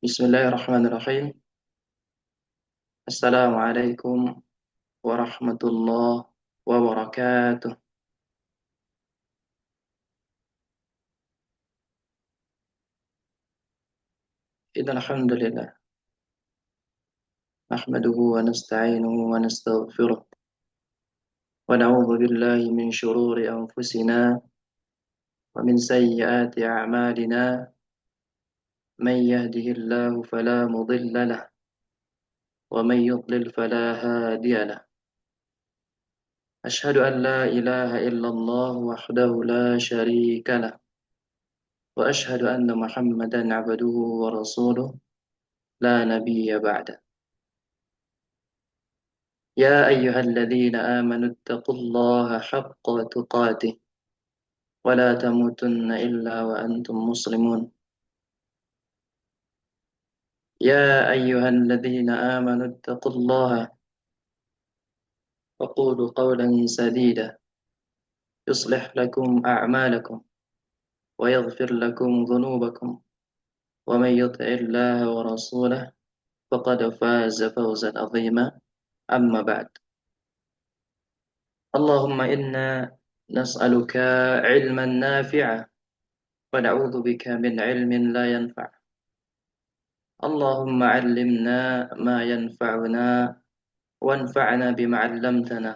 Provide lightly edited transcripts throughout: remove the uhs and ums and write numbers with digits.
Bismillahirrahmanirrahim. Assalamualaikum warahmatullahi wabarakatuh. Innal hamdalillah nahmaduhu wa nasta'inuhu wa nastaghfiruh wa na'udzu billahi min shururi anfusina wa min sayyiati a'malina. Man yahdihillahu fala mudilla lahu wa man yudlil fala hadiya lahu. Ashhadu an la ilaha illallah wahdahu la syarika lahu wa ashhadu anna Muhammadan 'abduhu wa rasuluh la nabiyya ba'da. يا أيها الذين آمنوا اتقوا الله حق تقاته ولا تموتن إلا وأنتم مسلمون. يا أيها الذين آمنوا اتقوا الله وقولوا قولا سديدا يصلح لكم أعمالكم ويغفر لكم ذنوبكم ومن يطع الله ورسوله فقد فاز فوزا عظيما. أما بعد، اللهم إنا نسألك علما نافعا ونعوذ بك من علم لا ينفع. اللهم علمنا ما ينفعنا وانفعنا بما علمتنا.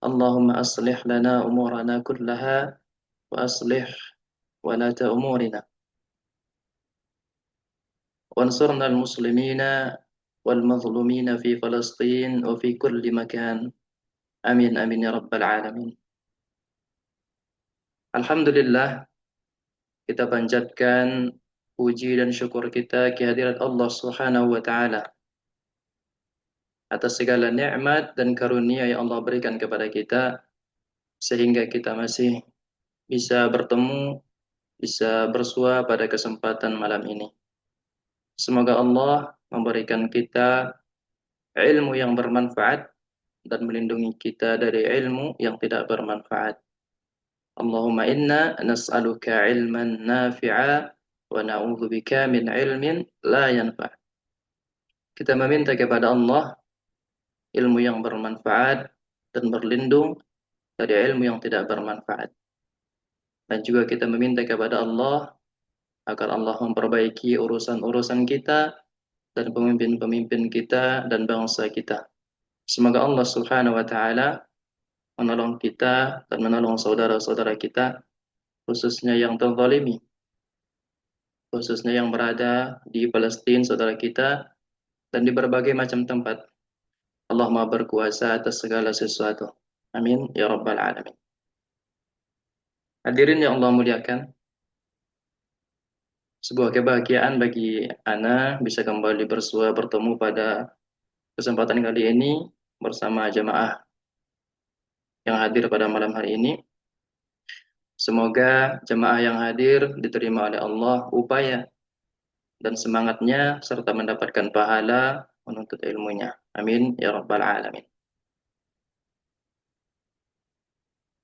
اللهم أصلح لنا أمورنا كلها وأصلح ولاة أمورنا وانصرنا المسلمين والمظلومين في فلسطين وفي كل مكان. Amin amin ya rabbal alamin. Alhamdulillah, kita panjatkan puji dan syukur kita kehadirat Allah Subhanahu wa taala atas segala nikmat dan karunia yang Allah berikan kepada kita sehingga kita masih bisa bertemu, bisa bersua pada kesempatan malam ini. Semoga Allah memberikan kita ilmu yang bermanfaat dan melindungi kita dari ilmu yang tidak bermanfaat. Allahumma inna nas'aluka ilman nafi'a wa na'udzubika min ilmin la yanfa'. Kita meminta kepada Allah ilmu yang bermanfaat dan berlindung dari ilmu yang tidak bermanfaat. Dan juga kita meminta kepada Allah agar Allah memperbaiki urusan-urusan kita dan pemimpin-pemimpin kita dan bangsa kita. Semoga Allah Subhanahu wa taala menolong kita dan menolong saudara-saudara kita, khususnya yang terzalimi, khususnya yang berada di Palestina, saudara kita, dan di berbagai macam tempat. Allah Maha berkuasa atas segala sesuatu. Amin ya rabbal alamin. Hadirin yang Allah muliakan, sebuah kebahagiaan bagi ana bisa kembali bersua bertemu pada kesempatan kali ini bersama jamaah yang hadir pada malam hari ini. Semoga jemaah yang hadir diterima oleh Allah upaya dan semangatnya serta mendapatkan pahala menuntut ilmunya. Amin ya rabbal alamin.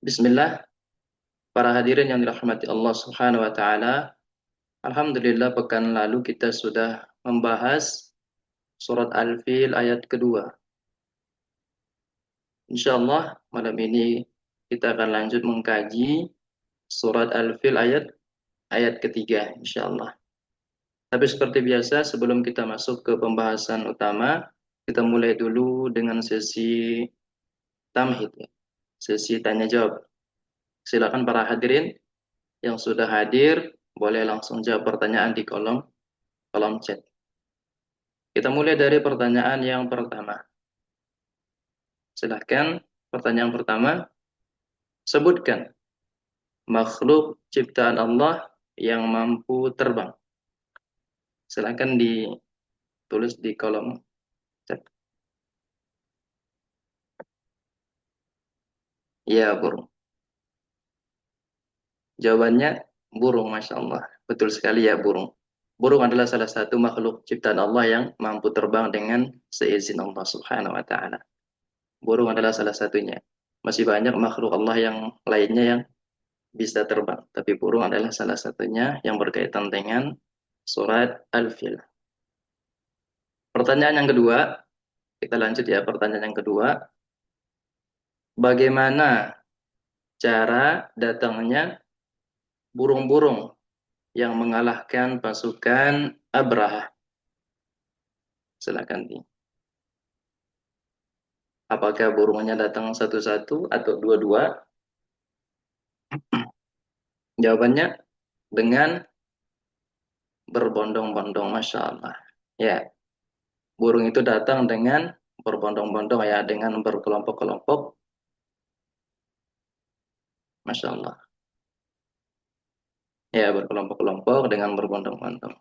Bismillah, para hadirin yang dirahmati Allah Subhanahu wa taala. Alhamdulillah, pekan lalu kita sudah membahas surat Al-Fil ayat kedua. Insyaallah malam ini kita akan lanjut mengkaji surat Al-Fil ayat ketiga insyaallah. Tapi seperti biasa, sebelum kita masuk ke pembahasan utama, kita mulai dulu dengan sesi tamhid, ya. Sesi tanya jawab. Silakan para hadirin yang sudah hadir boleh langsung jawab pertanyaan di kolom chat. Kita mulai dari pertanyaan yang pertama. Silakan, pertanyaan pertama, sebutkan makhluk ciptaan Allah yang mampu terbang. Silakan ditulis di kolom chat. Ya, burung. Jawabannya burung, Masya Allah. Betul sekali ya, burung. Burung adalah salah satu makhluk ciptaan Allah yang mampu terbang dengan seizin Allah Subhanahu wa taala. Burung adalah salah satunya. Masih banyak makhluk Allah yang lainnya yang bisa terbang, tapi burung adalah salah satunya yang berkaitan dengan Surat Al-Fil. Pertanyaan yang kedua, kita lanjut ya, pertanyaan yang kedua. Bagaimana cara datangnya burung-burung yang mengalahkan pasukan Abraha? Silakan. Apakah burungnya datang satu-satu atau dua-dua? Jawabannya dengan berbondong-bondong, Masya Allah. Ya, burung itu datang dengan berbondong-bondong ya, dengan berkelompok-kelompok, Masya Allah. Ya, berkelompok-kelompok dengan berbondong-bondong.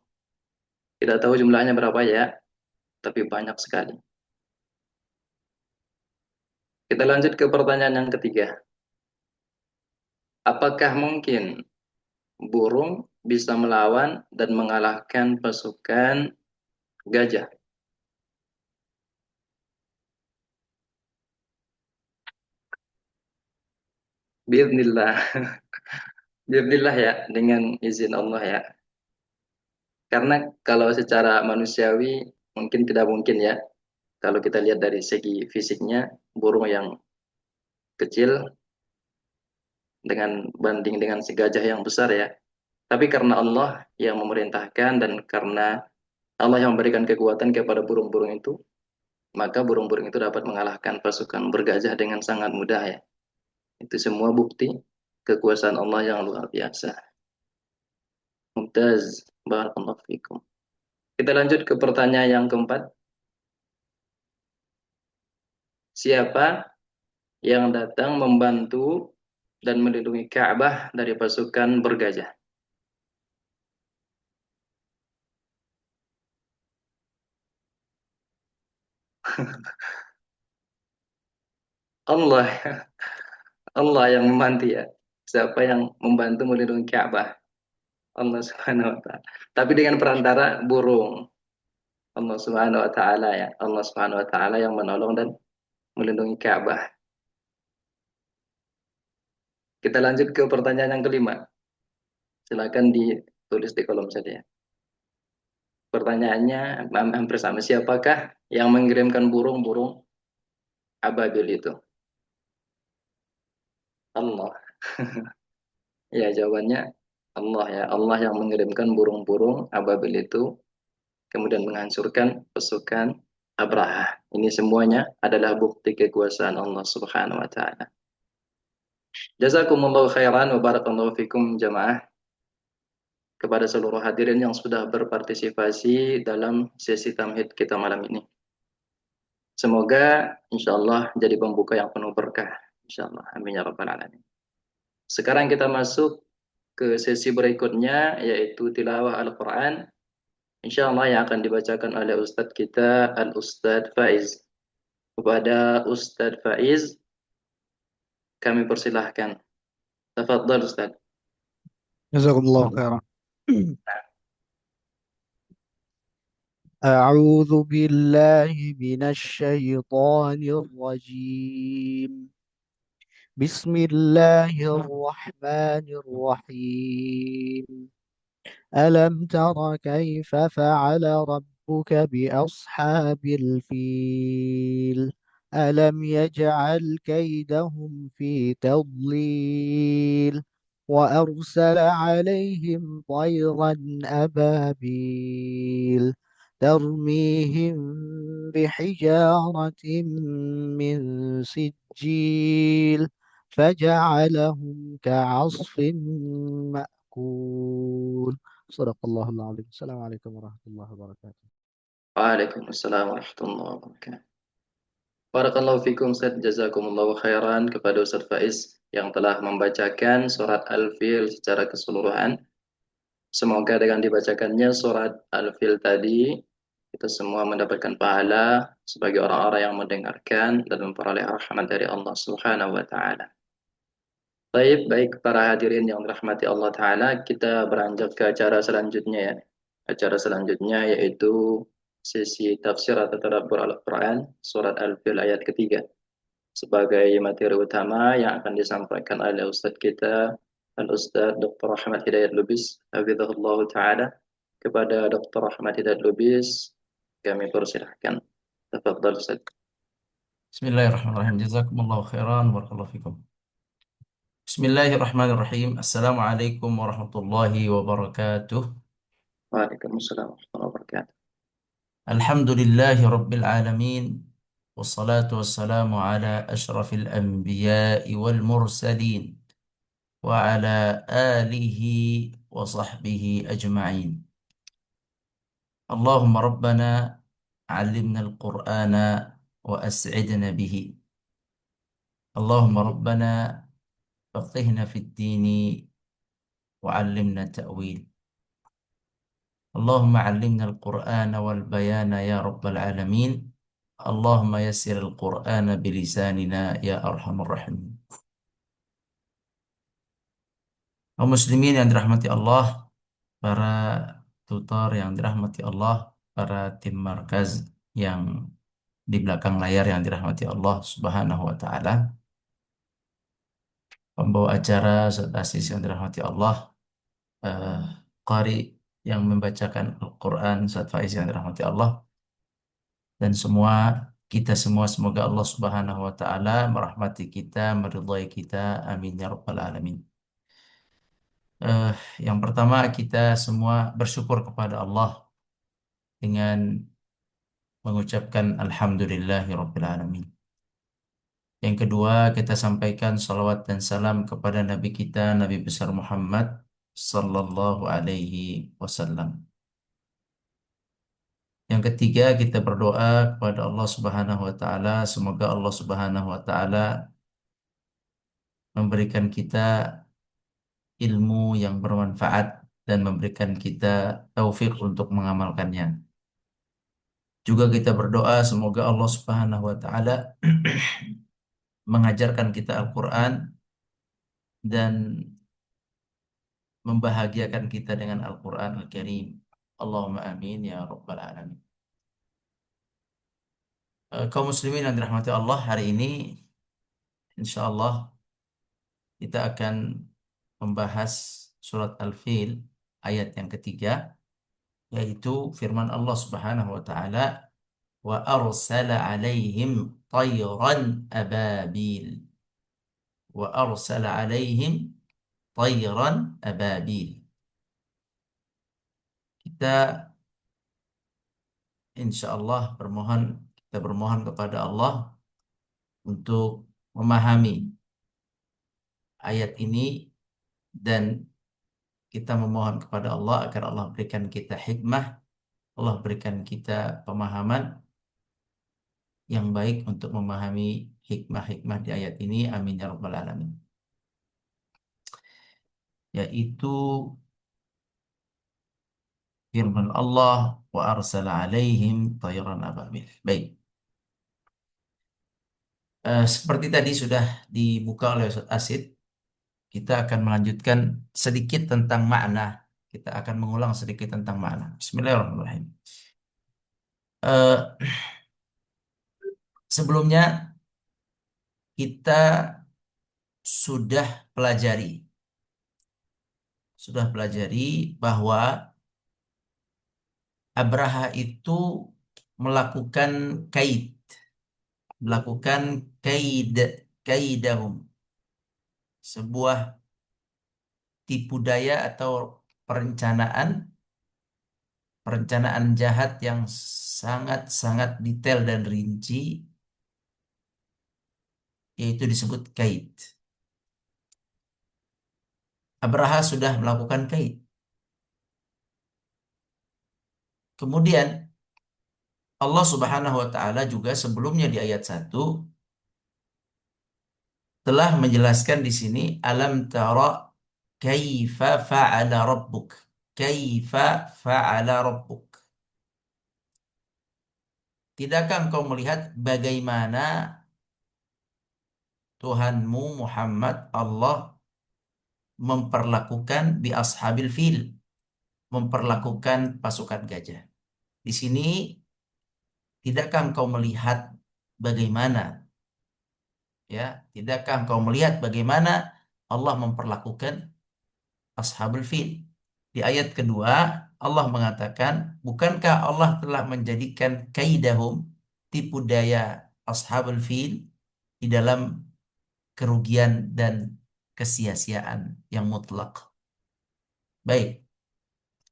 Tidak tahu jumlahnya berapa ya, tapi banyak sekali. Kita lanjut ke pertanyaan yang ketiga. Apakah mungkin burung bisa melawan dan mengalahkan pasukan gajah? Bismillah. Bismillah ya, dengan izin Allah ya. Karena kalau secara manusiawi mungkin tidak mungkin ya. Kalau kita lihat dari segi fisiknya, burung yang kecil dengan banding dengan si gajah yang besar ya. Tapi karena Allah yang memerintahkan dan karena Allah yang memberikan kekuatan kepada burung-burung itu, maka burung-burung itu dapat mengalahkan pasukan bergajah dengan sangat mudah ya. Itu semua bukti kekuasaan Allah yang luar biasa. Mumtaz. Barakallahu fikum. Kita lanjut ke pertanyaan yang keempat. Siapa yang datang membantu dan melindungi Ka'bah dari pasukan bergajah? Allah, Allah yang membantu ya. Siapa yang membantu melindungi Ka'bah? Allah Subhanahu wa taala. Tapi dengan perantara burung. Allah Subhanahu wa taala ya. Allah Subhanahu wa taala yang menolong dan melindungi Ka'bah. Kita lanjut ke pertanyaan yang kelima. Silakan ditulis di kolom saja ya. Pertanyaannya hampir sama. Siapakah yang mengirimkan burung-burung ababil itu? Allah. Ya, jawabannya Allah ya. Allah yang mengirimkan burung-burung ababil itu kemudian menghancurkan pasukan Abraha. Ini semuanya adalah bukti kekuasaan Allah Subhanahu wa taala. Jazakumullahu khairan wa barakallahu fikum jamaah kepada seluruh hadirin yang sudah berpartisipasi dalam sesi tamhid kita malam ini. Semoga insyaallah jadi pembuka yang penuh berkah. Insyaallah. Amin ya rabbal alamin. Sekarang kita masuk ke sesi berikutnya yaitu tilawah Al-Quran. Insyaallah yang akan dibacakan oleh Ustadz kita Al-Ustadz Faiz. Kepada Ustadz Faiz kami persilahkan. Tafadhal Ustadz. جزاكم الله خيرا. أعوذ بالله من الشيطان الرجيم. بسم الله الرحمن الرحيم. ألم تر كيف فعل ربك بأصحاب الفيل؟ ألم يجعل كيدهم في تضليل وأرسل عليهم طيرا أبابيل ترميهم بحجارة من سجيل فجعلهم كعصف مأكول. صدق الله العظيم. السلام عليكم ورحمة الله وبركاته. Waalaikumsalam warahmatullahi wabarakatuh. Barakallahu fikum Ustaz, jazakumullahu khairan kepada Ustaz Faiz yang telah membacakan surat Al-Fil secara keseluruhan. Semoga dengan dibacakannya surat Al-Fil tadi, kita semua mendapatkan pahala sebagai orang-orang yang mendengarkan dan memperoleh rahmat dari Allah Subhanahu wa taala. Baik, baik para hadirin yang dirahmati Allah taala, kita beranjak ke acara selanjutnya ya. Acara selanjutnya yaitu sesi tafsir atau tadabbur Al-Quran surat Al-Fil ayat ketiga sebagai materi utama yang akan disampaikan oleh Ustadz kita Al-Ustadz Dr. Ahmad Hidayat Lubis Hafizahullah Ta'ala. kepada Dr. Ahmad Hidayat Lubis, kami persilahkan. Tafadhal Ustaz. Bismillahirrahmanirrahim. Jazakumullahu khairan. Barakallahu fikum. Bismillahirrahmanirrahim. Assalamualaikum warahmatullahi wabarakatuh. Waalaikumsalam warahmatullahi wabarakatuh. Alhamdulillahi rabbil alamin. Wassalatu wassalamu ala ashrafil anbiya'i wal mursalin. Wa ala alihi wa sahbihi ajma'in. Allahumma rabbana alimna al-Qur'ana wa as'idna bihi. Allahumma rabbana faqihna fid dini وعلمنا التأويل اللهم علمنا القرآن والبيان يا رب العالمين اللهم يسر القرآن بلساننا يا أرحم الراحمين. Kaum muslimin yang dirahmati Allah, para tutor yang dirahmati Allah, para tim markaz yang di belakang layar yang dirahmati Allah Subhanahu wa taala, pembawa acara, Ustaz Asis yang dirahmati Allah, eh, qari yang membacakan Al-Quran, Ustaz Faiz yang dirahmati Allah, dan kita semua semoga Allah Subhanahu wa taala merahmati kita, meridhai kita. Amin ya rabbal alamin. Eh, yang pertama kita semua bersyukur kepada Allah dengan mengucapkan alhamdulillahi rabbil alamin. Yang kedua, kita sampaikan salawat dan salam kepada Nabi kita, Nabi besar Muhammad sallallahu alaihi wasallam. Yang ketiga, kita berdoa kepada Allah Subhanahu wa taala, semoga Allah Subhanahu wa taala memberikan kita ilmu yang bermanfaat dan memberikan kita taufik untuk mengamalkannya. Juga kita berdoa semoga Allah Subhanahu wa taala mengajarkan kita Al-Qur'an dan membahagiakan kita dengan Al-Qur'an Al-Karim. Allahumma amin ya rabbal alamin. Kaum muslimin yang dirahmati Allah, hari ini insyaallah kita akan membahas surat Al-Fil ayat yang ketiga, yaitu firman Allah Subhanahu wa taala, wa arsala alaihim tayran ababil. Wa arsala alaihim tayran ababil. Kita insyaallah kita bermohon kepada Allah untuk memahami ayat ini, dan kita memohon kepada Allah agar Allah berikan kita hikmah, Allah berikan kita pemahaman yang baik untuk memahami hikmah-hikmah di ayat ini. Amin ya rabbal alamin. Yaitu firman Allah, wa arsala alaihim tayran ababil. Baik. Seperti tadi sudah dibuka oleh Ustaz Asid, kita akan melanjutkan sedikit tentang makna. Kita akan mengulang sedikit tentang makna. Bismillahirrahmanirrahim. Eh, Sebelumnya kita sudah pelajari bahwa Abraha itu melakukan melakukan kaidahum, sebuah tipu daya atau perencanaan jahat yang sangat-sangat detail dan rinci, yaitu disebut kaid. Abraha sudah melakukan kaid. Kemudian Allah Subhanahu wa taala juga sebelumnya di ayat 1 telah menjelaskan di sini, alam tara kaifa fa'ala rabbuk. Kaifa fa'ala rabbuk. Tidakkah engkau melihat bagaimana Tuhanmu Muhammad Allah memperlakukan bi ashabil fil, memperlakukan pasukan gajah. Di sini, tidakkah engkau melihat bagaimana, ya, tidakkah engkau melihat bagaimana Allah memperlakukan ashabul fil? Di ayat kedua, Allah mengatakan, bukankah Allah telah menjadikan kaidahum, tipu daya ashabul fil, di dalam kerugian dan kesia-siaan yang mutlak. Baik,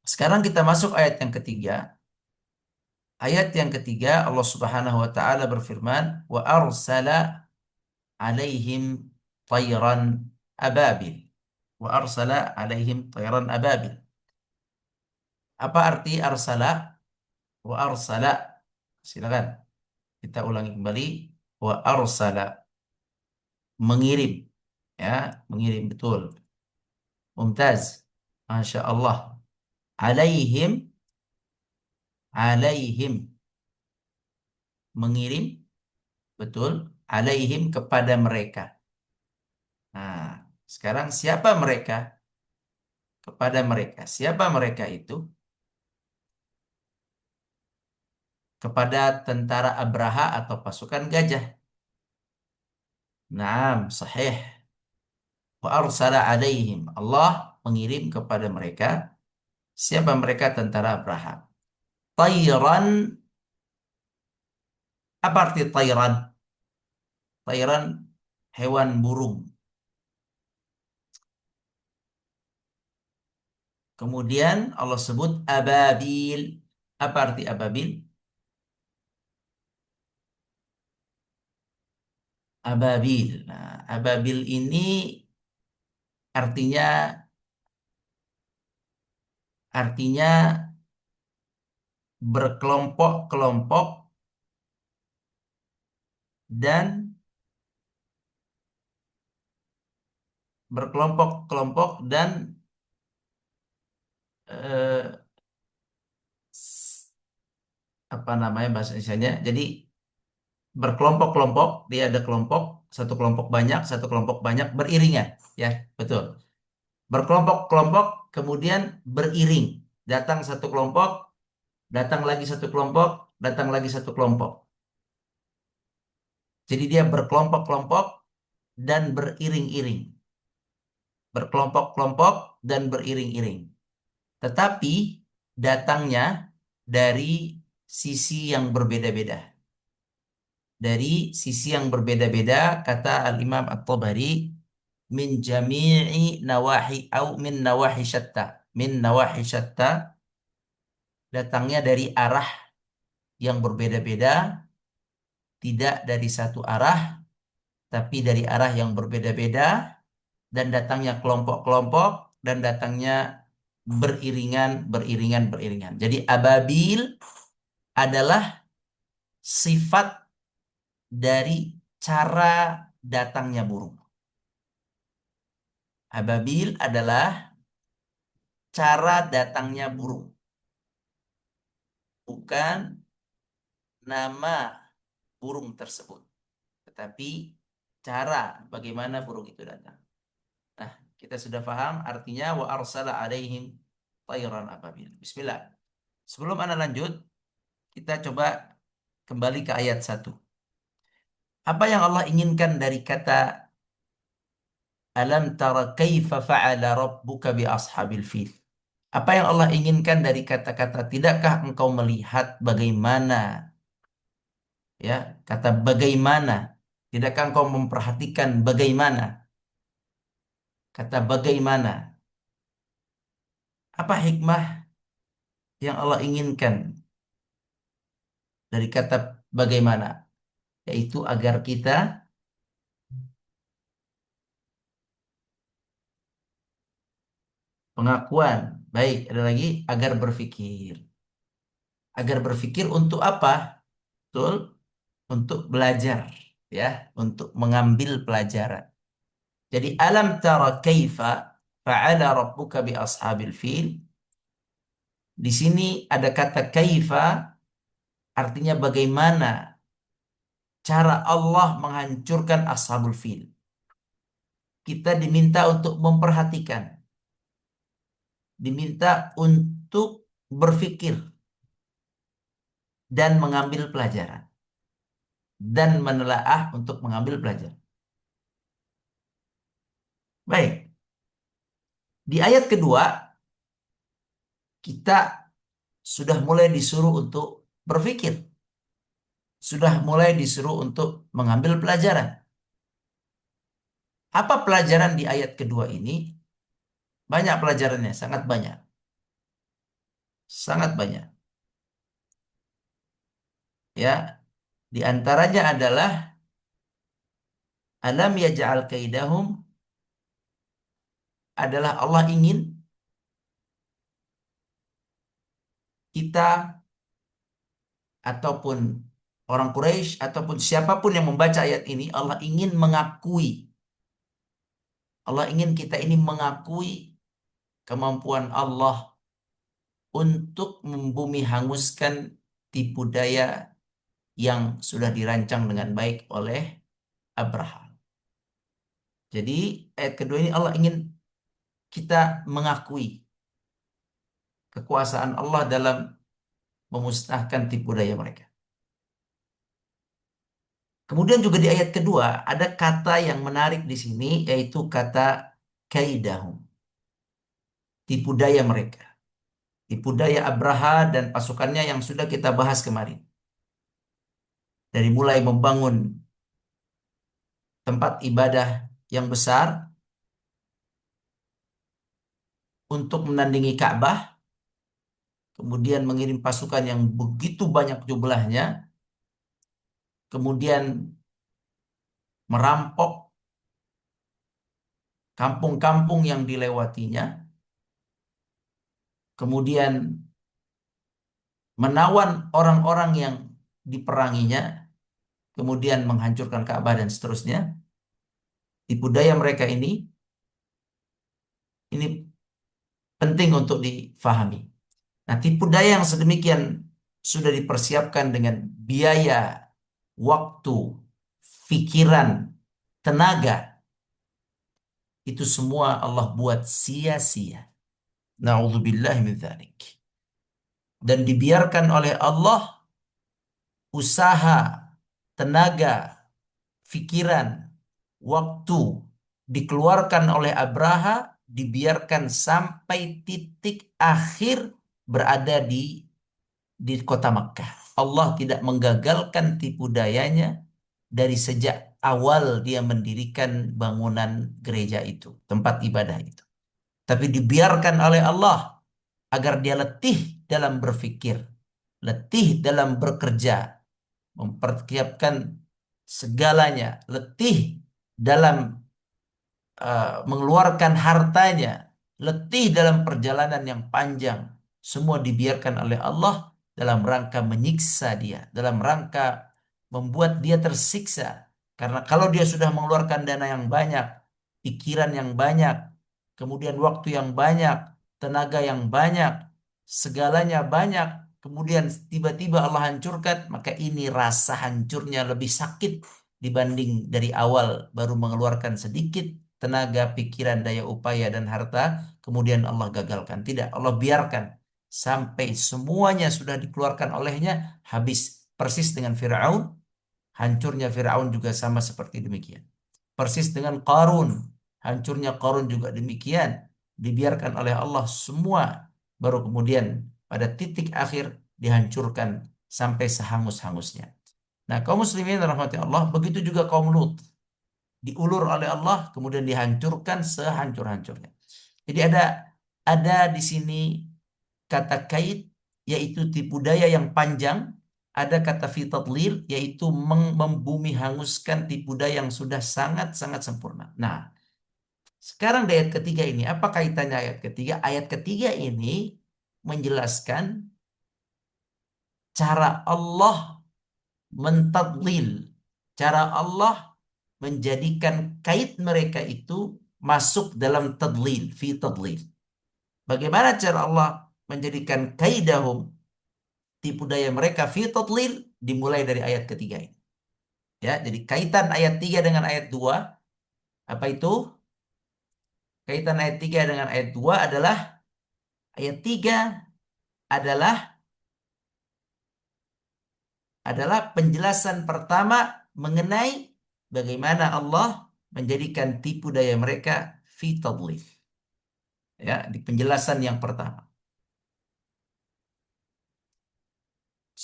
sekarang kita masuk ayat yang ketiga. Ayat yang ketiga Allah Subhanahu wa taala berfirman, wa arsala alaihim tayran ababil. Wa arsala alaihim tayran ababil. Apa arti arsala? Wa arsala. Silakan kita ulangi kembali. Wa arsala, mengirim, ya, mengirim, betul. Mumtaz. Masya Allah. Alaihim, alaihim, mengirim, betul. Alaihim, kepada mereka. Nah, sekarang siapa mereka? Kepada mereka. Siapa mereka itu? Kepada tentara Abraha atau pasukan gajah. Naam, sahih. Wa arsala alaihim. Allah mengirim kepada mereka. Siapa mereka? Tentara Abraha. Tayran. Apa arti tayran? Tayran, hewan burung. Kemudian Allah sebut ababil. Apa arti ababil? Ababil. Nah, ababil ini artinya artinya berkelompok-kelompok dan berkelompok-kelompok dan eh, apa namanya bahasa Indonesianya? Jadi berkelompok-kelompok, dia ada kelompok, satu kelompok banyak beriringan, ya, betul. Berkelompok-kelompok kemudian beriring. Datang satu kelompok, datang lagi satu kelompok, datang lagi satu kelompok. Jadi dia berkelompok-kelompok dan beriring-iring. Berkelompok-kelompok dan beriring-iring. Tetapi datangnya dari sisi yang berbeda-beda. Dari sisi yang berbeda-beda, kata Al-Imam At-Tabari, min jami'i nawahi au min nawahi syatta. Min nawahi syatta, datangnya dari arah yang berbeda-beda, tidak dari satu arah, tapi dari arah yang berbeda-beda, dan datangnya kelompok-kelompok, dan datangnya beriringan, beriringan, beriringan. Jadi ababil adalah sifat dari cara datangnya burung. Ababil adalah cara datangnya burung, bukan nama burung tersebut, tetapi cara bagaimana burung itu datang. Nah, kita sudah paham artinya wa arsala alaihim tayran ababil. Bismillah. Sebelum Anda lanjut, kita coba kembali ke ayat 1. Apa yang Allah inginkan dari kata alam tara kaifa fa'ala rabbuka bi ashabil fil? Apa yang Allah inginkan dari kata-kata tidakkah engkau melihat bagaimana, ya, kata bagaimana, tidakkah engkau memperhatikan bagaimana, kata bagaimana, apa hikmah yang Allah inginkan dari kata bagaimana, yaitu agar kita pengakuan, baik, ada lagi agar berpikir. Agar berpikir untuk apa? Betul, untuk belajar, ya, untuk mengambil pelajaran. Jadi alam tara kaifa fa'ala rabbuka bi ashabil fil. Di sini ada kata kaifa, artinya bagaimana cara Allah menghancurkan ashabul fil. Kita diminta untuk memperhatikan, diminta untuk berpikir dan mengambil pelajaran dan menelaah untuk mengambil pelajaran. Baik. Di ayat kedua kita sudah mulai disuruh untuk berpikir, sudah mulai disuruh untuk mengambil pelajaran. Apa pelajaran di ayat kedua ini? Banyak pelajarannya, sangat banyak. Sangat banyak. Ya, di antaranya adalah alam yaj'al kaidahum, adalah Allah ingin kita ataupun orang Quraisy ataupun siapapun yang membaca ayat ini, Allah ingin mengakui, Allah ingin kita ini mengakui kemampuan Allah untuk membumi hanguskan tipu daya yang sudah dirancang dengan baik oleh Abraham. Jadi ayat kedua ini Allah ingin kita mengakui kekuasaan Allah dalam memusnahkan tipu daya mereka. Kemudian juga di ayat kedua ada kata yang menarik di sini, yaitu kata kaidahum, tipu daya mereka. Tipu daya Abraha dan pasukannya yang sudah kita bahas kemarin. Dari mulai membangun tempat ibadah yang besar untuk menandingi Ka'bah, kemudian mengirim pasukan yang begitu banyak jumlahnya, kemudian merampok kampung-kampung yang dilewatinya, kemudian menawan orang-orang yang diperanginya, kemudian menghancurkan Ka'bah dan seterusnya. Tipu daya mereka ini penting untuk difahami. Nah, tipu daya yang sedemikian sudah dipersiapkan dengan biaya, waktu, pikiran, tenaga, itu semua Allah buat sia-sia. Na'udzubillah min dzalik. Dan dibiarkan oleh Allah usaha, tenaga, pikiran, waktu dikeluarkan oleh Abraha, dibiarkan sampai titik akhir berada di kota Makkah. Allah tidak menggagalkan tipu dayanya dari sejak awal dia mendirikan bangunan gereja itu, tempat ibadah itu. Tapi dibiarkan oleh Allah agar dia letih dalam berpikir, letih dalam bekerja, mempersiapkan segalanya, letih dalam mengeluarkan hartanya, letih dalam perjalanan yang panjang. Semua dibiarkan oleh Allah dalam rangka menyiksa dia, dalam rangka membuat dia tersiksa. Karena kalau dia sudah mengeluarkan dana yang banyak, pikiran yang banyak, kemudian waktu yang banyak, tenaga yang banyak, segalanya banyak, kemudian tiba-tiba Allah hancurkan, maka ini rasa hancurnya lebih sakit dibanding dari awal baru mengeluarkan sedikit tenaga, pikiran, daya upaya, dan harta, kemudian Allah gagalkan. Tidak, Allah biarkan sampai semuanya sudah dikeluarkan olehnya, habis. Persis dengan Fir'aun, hancurnya Fir'aun juga sama seperti demikian. Persis dengan Qarun, hancurnya Qarun juga demikian. Dibiarkan oleh Allah semua, baru kemudian pada titik akhir dihancurkan sampai sehangus-hangusnya. Nah, kaum muslimin rahmati Allah, begitu juga kaum Lut. Diulur oleh Allah, kemudian dihancurkan sehancur-hancurnya. Jadi ada di sini kata kait, yaitu tipu daya yang panjang. Ada kata fitadlil, yaitu membumi hanguskan tipu daya yang sudah sangat-sangat sempurna. Nah, sekarang di ayat ketiga ini, apa kaitannya ayat ketiga? Ayat ketiga ini menjelaskan cara Allah mentadlil, cara Allah menjadikan kait mereka itu masuk dalam tadlil, fi tadlil. Bagaimana cara Allah menjadikan kaidahum, tipu daya mereka, fi tadlil, dimulai dari ayat ketiga ini. Ya, jadi kaitan ayat 3 dengan ayat 2, apa itu? Kaitan ayat 3 dengan ayat 2 adalah ayat 3 adalah penjelasan pertama mengenai bagaimana Allah menjadikan tipu daya mereka fi tadlil. Ya, di penjelasan yang pertama.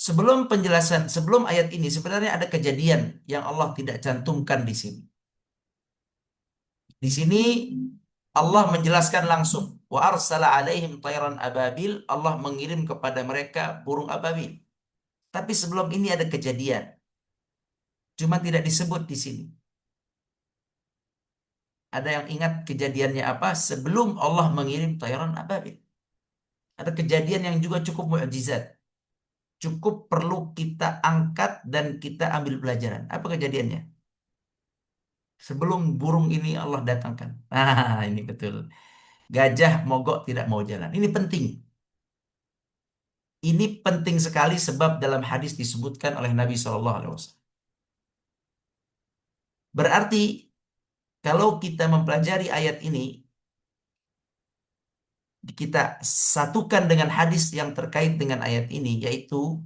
Sebelum penjelasan, sebelum ayat ini sebenarnya ada kejadian yang Allah tidak cantumkan di sini. Di sini Allah menjelaskan langsung, wa arsala alaihim tayran ababil, Allah mengirim kepada mereka burung ababil. Tapi sebelum ini ada kejadian, cuma tidak disebut di sini. Ada yang ingat kejadiannya apa? Sebelum Allah mengirim tayran ababil. Ada kejadian yang juga cukup mukjizat. Cukup perlu kita angkat dan kita ambil pelajaran. Apa kejadiannya? Sebelum burung ini Allah datangkan. Nah, ini betul. Gajah mogok tidak mau jalan. Ini penting. Ini penting sekali sebab dalam hadis disebutkan oleh Nabi Shallallahu Alaihi Wasallam. Berarti kalau kita mempelajari ayat ini, kita satukan dengan hadis yang terkait dengan ayat ini, yaitu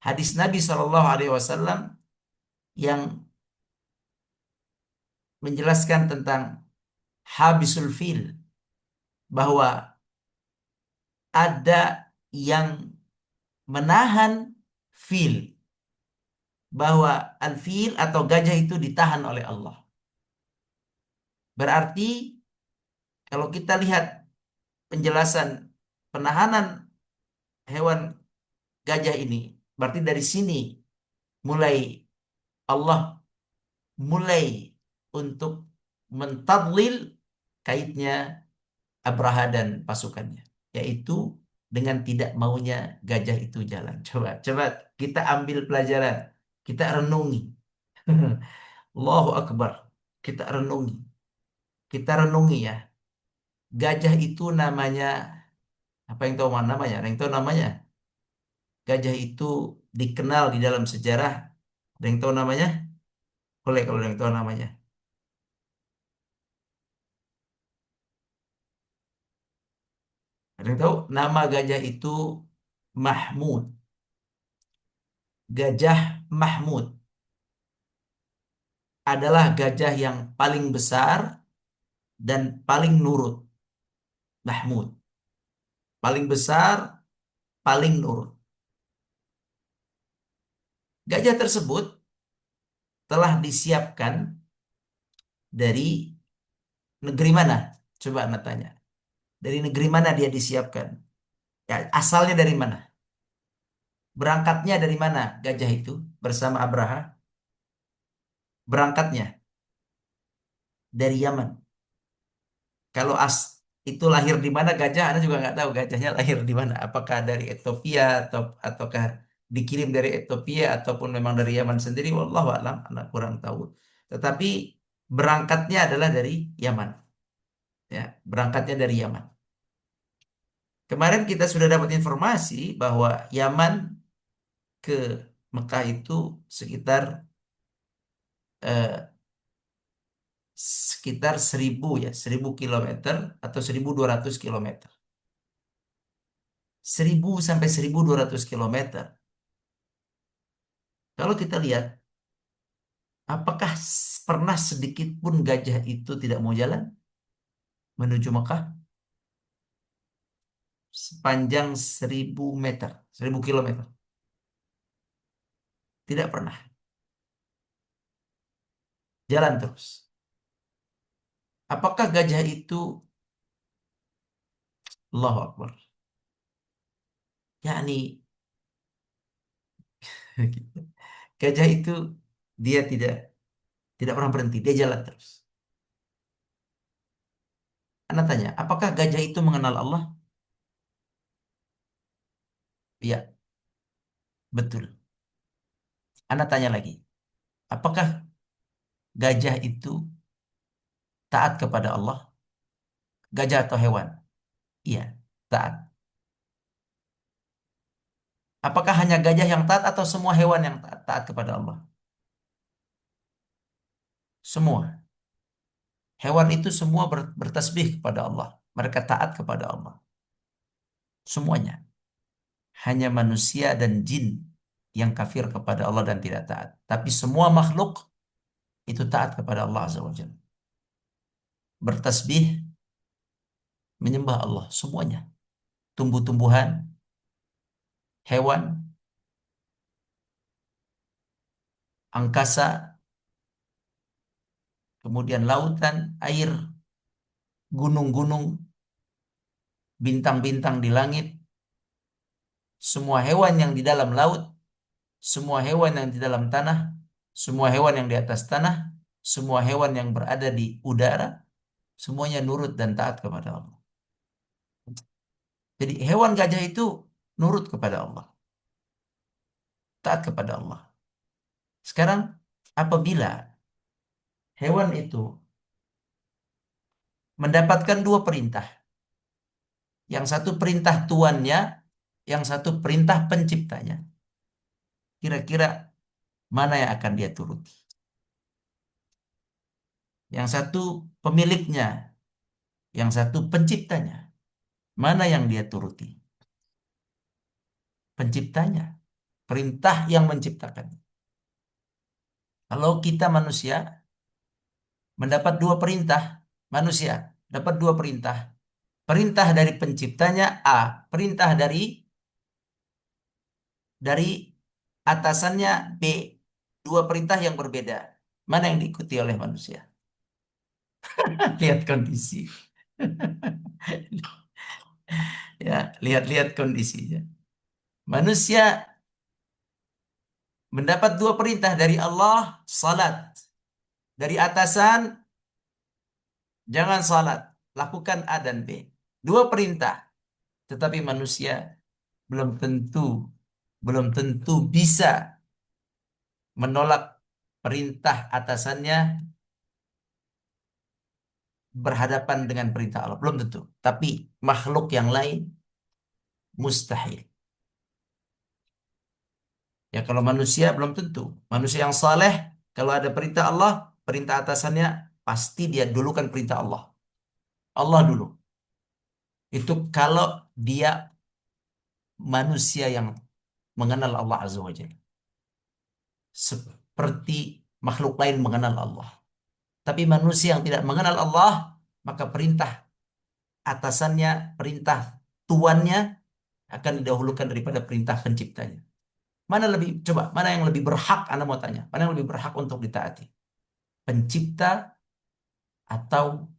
hadis Nabi Shallallahu Alaihi Wasallam yang menjelaskan tentang habisul fil, bahwa ada yang menahan fil, bahwa al-fil atau gajah itu ditahan oleh Allah. Berarti kalau kita lihat penjelasan penahanan hewan gajah ini, berarti dari sini mulai Allah mulai untuk mentadlil kaitnya Abraha dan pasukannya, yaitu dengan tidak maunya gajah itu jalan. Coba kita ambil pelajaran, kita renungi. Allahu Akbar. Kita renungi. Kita renungi ya. Gajah itu namanya, apa yang tahu namanya? Ada yang tahu namanya? Gajah itu dikenal di dalam sejarah. Ada yang tahu namanya? Boleh kalau ada yang tahu namanya. Ada yang tahu? Nama gajah itu Mahmud. Gajah Mahmud adalah gajah yang paling besar dan paling nurut. Mahmud. Paling besar, paling nurut. Gajah tersebut telah disiapkan dari negeri mana? Coba Anda tanya. Dari negeri mana dia disiapkan? Ya, asalnya dari mana? Berangkatnya dari mana gajah itu bersama Abraha? Berangkatnya dari Yaman. Kalau itu lahir di mana gajah, Anda juga nggak tahu gajahnya lahir di mana. Apakah dari Ethiopia ataukah dikirim dari Ethiopia ataupun memang dari Yaman sendiri? Wallahu a'lam, Anda kurang tahu. Tetapi berangkatnya adalah dari Yaman. Ya, berangkatnya dari Yaman. Kemarin kita sudah dapat informasi bahwa Yaman ke Mekah itu sekitar eh, sekitar 1000 kilometer atau 1200 kilometer. 1000 sampai 1200 kilometer. Kalau kita lihat, apakah pernah sedikit pun gajah itu tidak mau jalan menuju Mekah sepanjang 1000 meter, 1000 kilometer? Tidak pernah. Jalan terus. Apakah gajah itu, Allahu Akbar, yakni gajah itu dia tidak pernah berhenti, dia jalan terus. Anda tanya, apakah gajah itu mengenal Allah? Iya, betul. Anda tanya lagi, apakah gajah itu taat kepada Allah? Gajah atau hewan? Iya, taat. Apakah hanya gajah yang taat atau semua hewan yang taat kepada Allah? Semua. Hewan itu semua bertasbih kepada Allah. Mereka taat kepada Allah. Semuanya. Hanya manusia dan jin yang kafir kepada Allah dan tidak taat. Tapi semua makhluk itu taat kepada Allah Azza wa Jalla. Bertasbih, menyembah Allah. Semuanya. Tumbuh-tumbuhan, hewan, angkasa, kemudian lautan, air, gunung-gunung, bintang-bintang di langit, semua hewan yang di dalam laut, semua hewan yang di dalam tanah, semua hewan yang di atas tanah, semua hewan yang berada di udara, semuanya nurut dan taat kepada Allah. Jadi hewan gajah itu nurut kepada Allah, taat kepada Allah. Sekarang apabila hewan itu mendapatkan dua perintah, yang satu perintah tuannya, yang satu perintah penciptanya, kira-kira mana yang akan dia turuti? Yang satu pemiliknya, yang satu penciptanya. Mana yang dia turuti? Penciptanya, perintah yang menciptakan. Kalau kita manusia mendapat dua perintah, manusia dapat dua perintah. Perintah dari penciptanya A, perintah dari atasannya B. Dua perintah yang berbeda. Mana yang diikuti oleh manusia? Lihat kondisi. Ya, lihat-lihat kondisinya. Manusia mendapat dua perintah dari Allah, salat. Dari atasan, jangan salat, lakukan A dan B. Dua perintah, tetapi manusia belum tentu belum tentu bisa menolak perintah atasannya berhadapan dengan perintah Allah. Belum tentu. Tapi makhluk yang lain mustahil. Ya kalau manusia belum tentu. Manusia yang saleh, kalau ada perintah Allah, perintah atasannya pasti dia dulukan perintah Allah. Allah dulu. Itu kalau dia manusia yang mengenal Allah Azza wa Jalla. Seperti makhluk lain mengenal Allah. Tapi manusia yang tidak mengenal Allah, maka perintah atasannya, perintah tuannya akan didahulukan daripada perintah penciptanya. Mana lebih, coba, mana yang lebih berhak, Anda mau tanya, mana yang lebih berhak untuk ditaati? Pencipta atau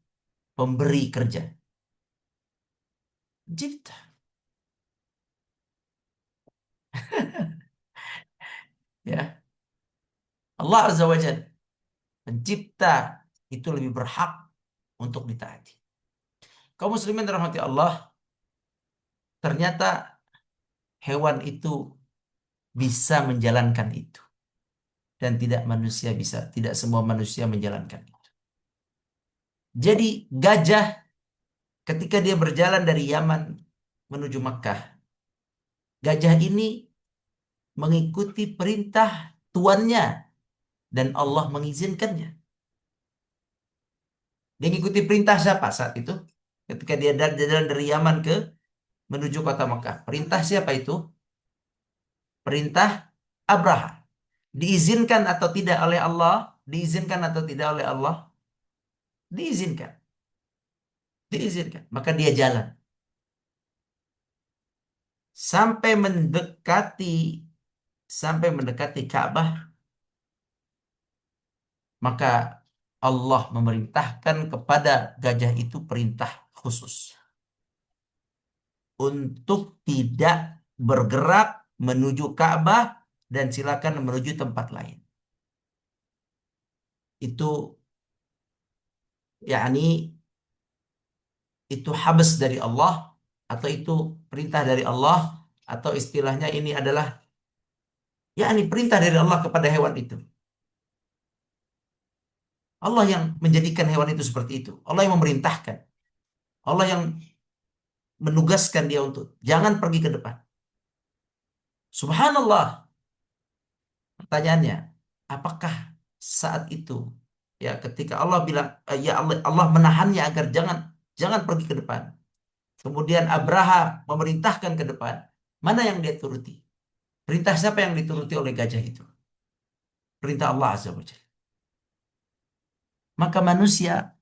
pemberi kerja? Pencipta. Ya, Allah Azza wa Jalla, pencipta itu lebih berhak untuk ditaati. Kaum muslimin dirahmati Allah, ternyata hewan itu bisa menjalankan itu. Dan tidak semua manusia menjalankan itu. Jadi gajah ketika dia berjalan dari Yaman menuju Makkah, gajah ini mengikuti perintah tuannya dan Allah mengizinkannya. Dia mengikuti perintah siapa saat itu? Ketika dia jalan dari Yaman menuju kota Makkah. Perintah siapa itu? Perintah Abraha. Diizinkan atau tidak oleh Allah? Diizinkan atau tidak oleh Allah? Diizinkan. Diizinkan. Maka dia jalan. Sampai mendekati Ka'bah, maka Allah memerintahkan kepada gajah itu perintah khusus untuk tidak bergerak menuju Ka'bah dan silakan menuju tempat lain. Itu yakni itu habas dari Allah atau itu perintah dari Allah atau istilahnya ini adalah yakni perintah dari Allah kepada hewan itu. Allah yang menjadikan hewan itu seperti itu. Allah yang memerintahkan. Allah yang menugaskan dia untuk jangan pergi ke depan. Subhanallah. Pertanyaannya, apakah saat itu ya ketika Allah bilang ya Allah menahannya agar jangan pergi ke depan. Kemudian Abraha memerintahkan ke depan. Mana yang dia turuti? Perintah siapa yang dituruti oleh gajah itu? Perintah Allah Azza wa Jalla. Maka manusia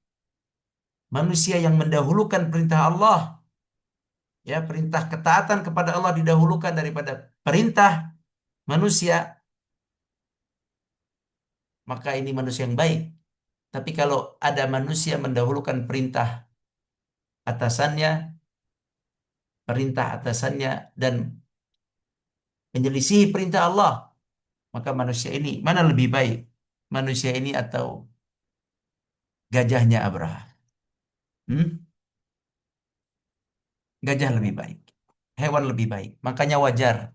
yang mendahulukan perintah Allah, ya perintah ketaatan kepada Allah didahulukan daripada perintah manusia, maka ini manusia yang baik. Tapi kalau ada manusia mendahulukan atasannya, perintah atasannya dan menyelisih perintah Allah, maka manusia ini mana lebih baik? Manusia ini atau gajahnya Abraha? Hmm? Gajah lebih baik. Hewan lebih baik. Makanya wajar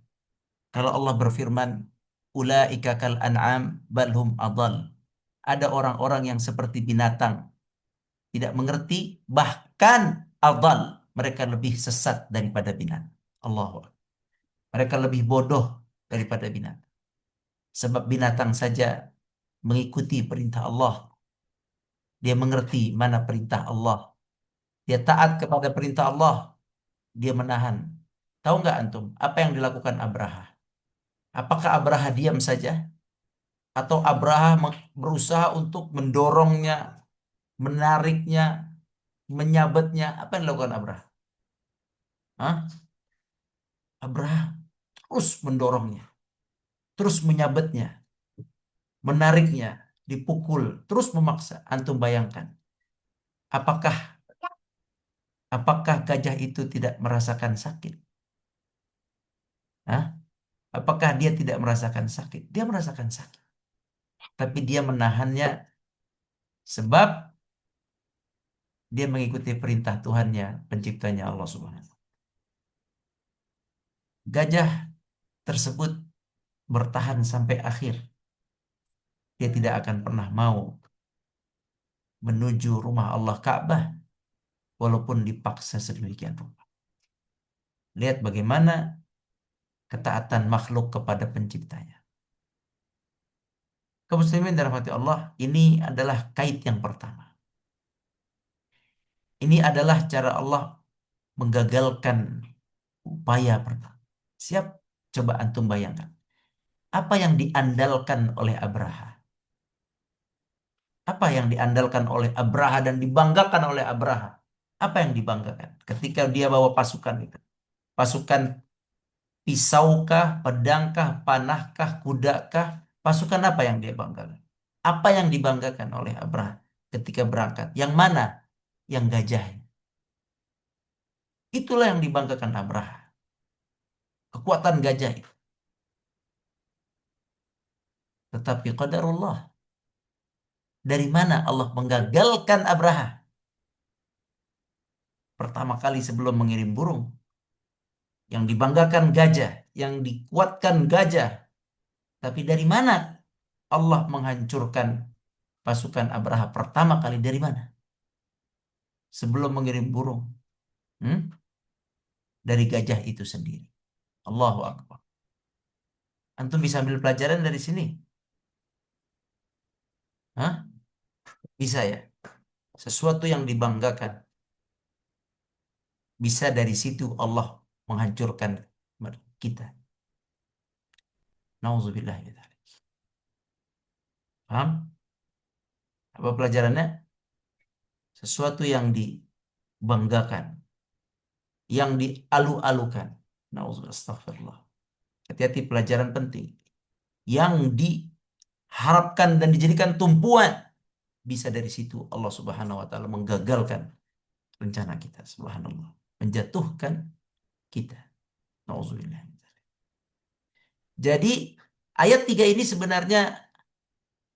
kalau Allah berfirman, ulaika kal an'am balhum adal. Ada orang-orang yang seperti binatang, tidak mengerti, bahkan adal. Mereka lebih sesat daripada binatang. Allahu Akbar. Mereka lebih bodoh daripada binatang. Sebab binatang saja mengikuti perintah Allah. Dia mengerti mana perintah Allah. Dia taat kepada perintah Allah. Dia menahan. Tahu nggak antum apa yang dilakukan Abraha? Apakah Abraha diam saja? Atau Abraha berusaha untuk mendorongnya, menariknya, menyabetnya? Apa yang dilakukan Abraha? Hah? Abraha terus mendorongnya, terus menyabetnya, menariknya, dipukul, terus memaksa. Antum bayangkan, apakah apakah gajah itu tidak merasakan sakit? Hah? Apakah dia tidak merasakan sakit? Dia merasakan sakit. Tapi dia menahannya sebab dia mengikuti perintah Tuhannya, penciptanya Allah Subhanahu. Gajah tersebut bertahan sampai akhir. Dia tidak akan pernah mau menuju rumah Allah Ka'bah walaupun dipaksa sedemikian rupa. Lihat bagaimana ketaatan makhluk kepada penciptanya. Kaum muslimin dirahmati Allah, ini adalah kait yang pertama. Ini adalah cara Allah menggagalkan upaya pertama. Siap? Coba antum bayangkan. Apa yang diandalkan oleh Abraha? Apa yang diandalkan oleh Abraha dan dibanggakan oleh Abraha? Apa yang dibanggakan ketika dia bawa pasukan itu? Pasukan pisaukah, pedangkah, panahkah, kudakah? Pasukan apa yang dia banggakan? Apa yang dibanggakan oleh Abraha ketika berangkat? Yang mana? Yang gajahnya. Itulah yang dibanggakan Abraha. Kekuatan gajah itu. Tetapi qadarullah. Dari mana Allah menggagalkan Abraha? Pertama kali sebelum mengirim burung. Yang dibanggakan gajah. Yang dikuatkan gajah. Tapi dari mana Allah menghancurkan pasukan Abraha pertama kali? Dari mana? Sebelum mengirim burung. Hmm? Dari gajah itu sendiri. Allahu Akbar. Antum bisa ambil pelajaran dari sini. Hah? Bisa ya? Sesuatu yang dibanggakan. Bisa dari situ Allah menghancurkan kita. Nauzubillah min dzalik. Paham? Apa pelajarannya? Sesuatu yang dibanggakan, yang dialu-alukan. Nauzubillah, astagfirullah. Hati-hati, pelajaran penting. Yang diharapkan dan dijadikan tumpuan. Bisa dari situ Allah Subhanahu wa taala menggagalkan rencana kita. Subhanallah. Menjatuhkan kita. Nauzubillah. Jadi ayat 3 ini sebenarnya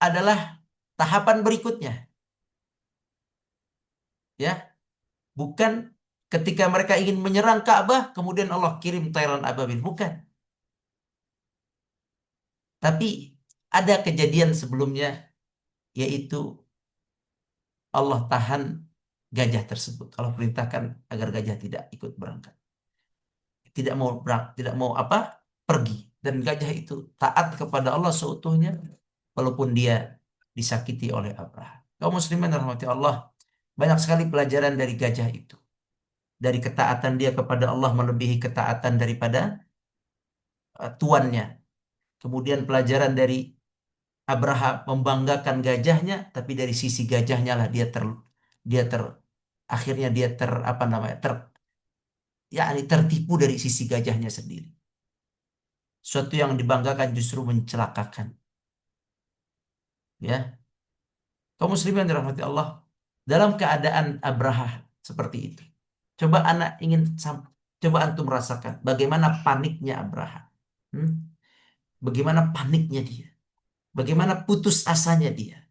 adalah tahapan berikutnya. Ya, bukan ketika mereka ingin menyerang Ka'bah kemudian Allah kirim Thailand ababil, bukan. Tapi ada kejadian sebelumnya, yaitu Allah tahan gajah tersebut. Allah perintahkan agar gajah tidak ikut berangkat. Tidak mau apa? Pergi. Dan gajah itu taat kepada Allah seutuhnya walaupun dia disakiti oleh Abraha. Kaum muslimin rahmati Allah, banyak sekali pelajaran dari gajah itu. Dari ketaatan dia kepada Allah melebihi ketaatan daripada tuannya. Kemudian pelajaran dari Abraha membanggakan gajahnya, tapi dari sisi gajahnya lah dia ter akhirnya dia ter apa namanya yakni tertipu dari sisi gajahnya sendiri. Suatu yang dibanggakan justru mencelakakan. Ya, kaum muslimin yang dirahmati Allah, dalam keadaan Abraha seperti itu. Coba anak ingin coba antum rasakan bagaimana paniknya Abraha. Hmm? Bagaimana paniknya dia? Bagaimana putus asanya dia?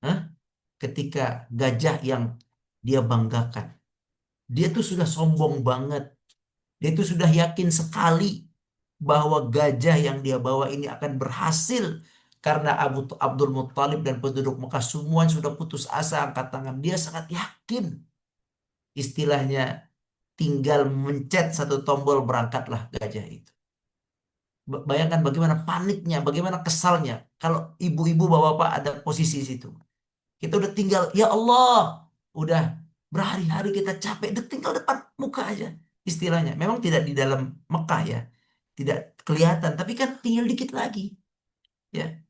Hah? Ketika gajah yang dia banggakan, dia tuh sudah sombong banget. Dia tuh sudah yakin sekali bahwa gajah yang dia bawa ini akan berhasil karena Abdul Muttalib dan penduduk Mekah semua sudah putus asa angkat tangan. Dia sangat yakin. Istilahnya tinggal mencet satu tombol berangkatlah gajah itu. Bayangkan bagaimana paniknya, bagaimana kesalnya kalau ibu-ibu bapak-bapak ada posisi situ. Kita udah tinggal, ya Allah, udah berhari-hari kita capek, udah tinggal depan muka aja. Istilahnya, memang tidak di dalam Mekah ya, tidak kelihatan, tapi kan tinggal dikit lagi, ya,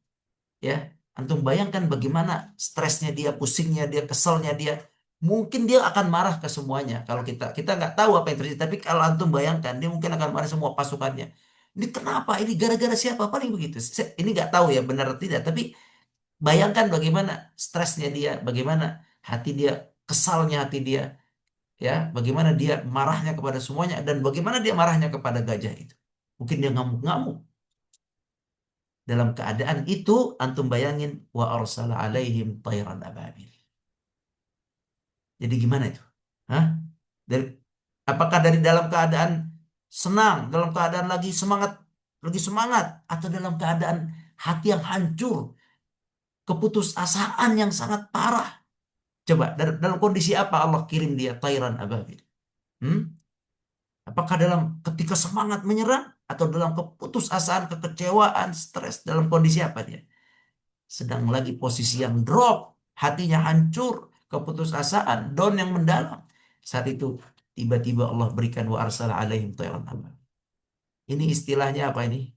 ya. Antum bayangkan bagaimana stresnya dia, pusingnya dia, keselnya dia. Mungkin dia akan marah ke semuanya. Kalau kita nggak tahu apa yang terjadi, tapi kalau antum bayangkan, dia mungkin akan marah semua pasukannya. Ini kenapa? Ini gara-gara siapa? Paling begitu. Ini nggak tahu ya benar atau tidak, tapi bayangkan bagaimana stresnya dia, bagaimana hati dia, kesalnya hati dia, ya, bagaimana dia marahnya kepada semuanya dan bagaimana dia marahnya kepada gajah itu. Mungkin dia ngamuk-ngamuk. Dalam keadaan itu antum bayangin wa arsala alaihim tayran ababil. Jadi gimana itu? Hah? Dari apakah dari dalam keadaan senang, dalam keadaan lagi semangat atau dalam keadaan hati yang hancur, keputusasaan yang sangat parah? Coba dalam kondisi apa Allah kirim dia Tairan ababil? Hmm? Apakah dalam ketika semangat menyerang atau dalam keputusasaan, kekecewaan, stres? Dalam kondisi apa dia? Sedang lagi posisi yang drop, hatinya hancur, keputusasaan, down yang mendalam. Saat itu tiba-tiba Allah berikan wa arsala alaihim Tairan ababil. Ini istilahnya apa ini?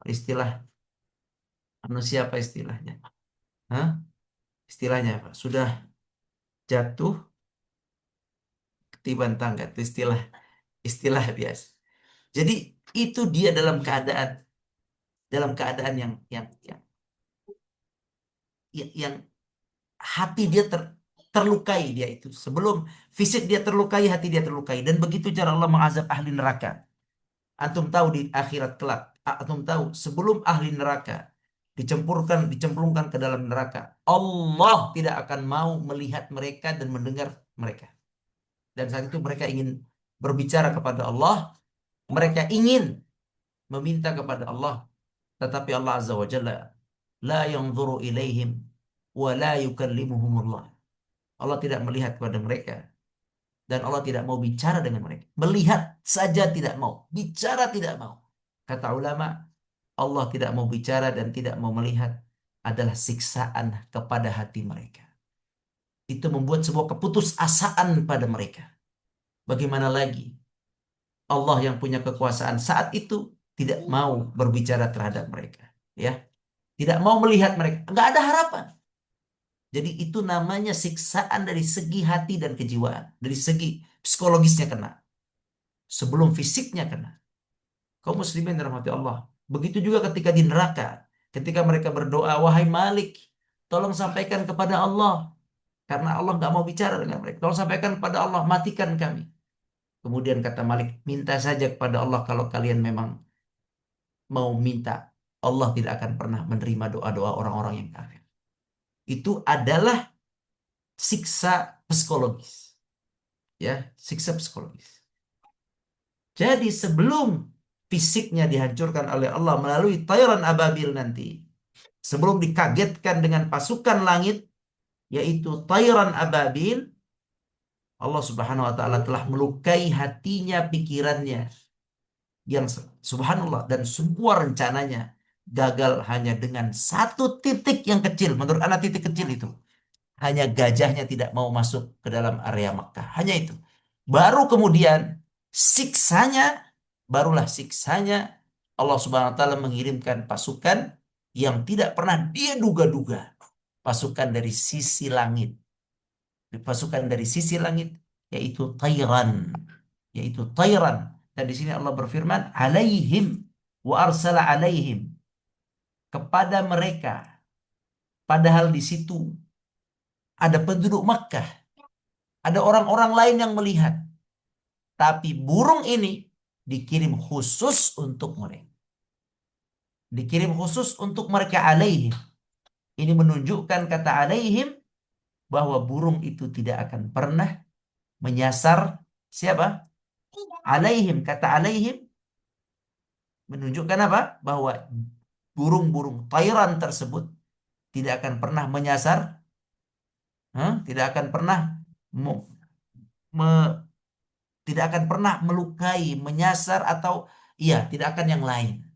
Istilah manusia apa istilahnya? Hah? Istilahnya apa? Sudah jatuh ketiban tangga. Itu istilah biasa. Jadi itu dia dalam keadaan yang hati dia terlukai dia itu. Sebelum fisik dia terlukai, hati dia terlukai. Dan begitu cara Allah mengazab ahli neraka. Antum tahu di akhirat kelak. Antum tahu sebelum ahli neraka dicemplungkan ke dalam neraka. Allah tidak akan mau melihat mereka dan mendengar mereka. Dan saat itu mereka ingin berbicara kepada Allah. Mereka ingin meminta kepada Allah. Tetapi Allah Azza wa Jalla la yanzuru ilaihim wa la yukallimuhumullah. Allah tidak melihat kepada mereka dan Allah tidak mau bicara dengan mereka. Melihat saja tidak mau, bicara tidak mau. Kata ulama, Allah tidak mau bicara dan tidak mau melihat adalah siksaan kepada hati mereka. Itu membuat sebuah keputusasaan pada mereka. Bagaimana lagi Allah yang punya kekuasaan saat itu tidak mau berbicara terhadap mereka, ya, tidak mau melihat mereka, nggak ada harapan. Jadi itu namanya siksaan dari segi hati dan kejiwaan, dari segi psikologisnya kena, sebelum fisiknya kena. Kaum muslimin dirahmati Allah. Begitu juga ketika di neraka, ketika mereka berdoa, wahai Malik, tolong sampaikan kepada Allah, karena Allah nggak mau bicara dengan mereka. Tolong sampaikan kepada Allah, matikan kami. Kemudian kata Malik, minta saja kepada Allah kalau kalian memang mau minta. Allah tidak akan pernah menerima doa-doa orang-orang yang kafir. Itu adalah siksa psikologis. Ya, siksa psikologis. Jadi sebelum fisiknya dihancurkan oleh Allah melalui tayran ababil nanti, sebelum dikagetkan dengan pasukan langit, yaitu tayran ababil, Allah Subhanahu wa taala telah melukai hatinya, pikirannya yang subhanallah dan semua rencananya gagal hanya dengan satu titik yang kecil. Menurut anak titik kecil itu hanya gajahnya tidak mau masuk ke dalam area Makkah. Hanya itu. Baru kemudian siksanya, barulah siksanya Allah Subhanahu wa taala mengirimkan pasukan yang tidak pernah dia duga-duga. Pasukan dari sisi langit. Pasukan dari sisi langit yaitu Tayran, yaitu Tayran. Dan di sini Allah berfirman, alaihim wa arsala alaihim, kepada mereka Padahal di situ ada penduduk Makkah, ada orang-orang lain yang melihat. Tapi burung ini dikirim khusus untuk mereka. Dikirim khusus untuk mereka alaihim. Ini menunjukkan kata alaihim bahwa burung itu tidak akan pernah menyasar siapa? Alaihim. Kata alaihim menunjukkan apa? Bahwa burung-burung tayran tersebut tidak akan pernah menyasar, tidak akan pernah me- me- tidak akan pernah melukai, menyasar atau iya, tidak akan yang lain.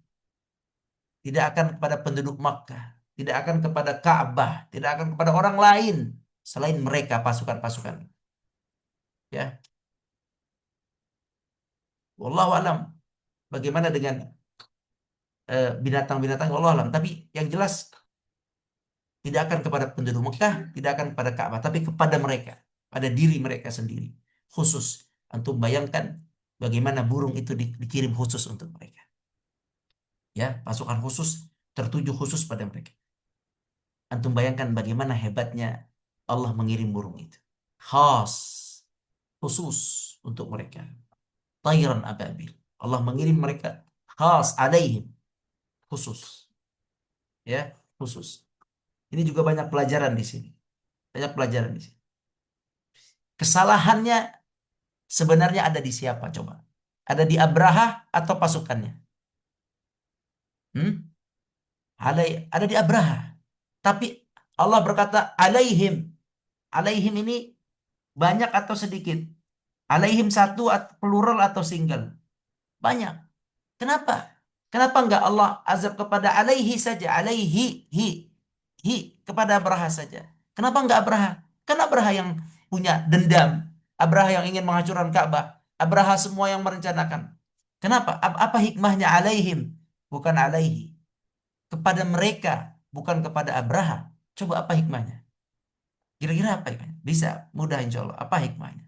Tidak akan kepada penduduk Makkah, tidak akan kepada Ka'bah, tidak akan kepada orang lain selain mereka pasukan-pasukan. Ya, wallahu alam. Bagaimana dengan binatang-binatang? Wallahu alam. Tapi yang jelas tidak akan kepada penduduk Mekah, tidak akan kepada Ka'bah, tapi kepada mereka, pada diri mereka sendiri. Khusus. Antum bayangkan bagaimana burung itu dikirim khusus untuk mereka. Ya, pasukan khusus tertuju khusus pada mereka. Antum bayangkan bagaimana hebatnya Allah mengirim burung itu. Khas, khusus untuk mereka. Tayran ababil. Allah mengirim mereka khas alaihim, khusus. Ya, khusus. Ini juga banyak pelajaran di sini. Banyak pelajaran di sini. Kesalahannya sebenarnya ada di siapa coba? Ada di Abraha atau pasukannya? Hmm? Ada di Abraha. Tapi Allah berkata alaihim. Alaihim ini banyak atau sedikit? Alaihim satu plural atau single? Banyak. Kenapa? Kenapa enggak Allah azab kepada alaihi saja? Alaihi, hi, hi, kepada Abraha saja. Kenapa enggak Abraha? Kan Abraha yang punya dendam. Abraha yang ingin menghancurkan Ka'bah. Abraha semua yang merencanakan. Kenapa? Apa hikmahnya alaihim? Bukan alaihi. Kepada mereka, bukan kepada Abraha. Coba apa hikmahnya? Kira-kira apa hikmahnya? Bisa, mudah insya Allah. Apa hikmahnya?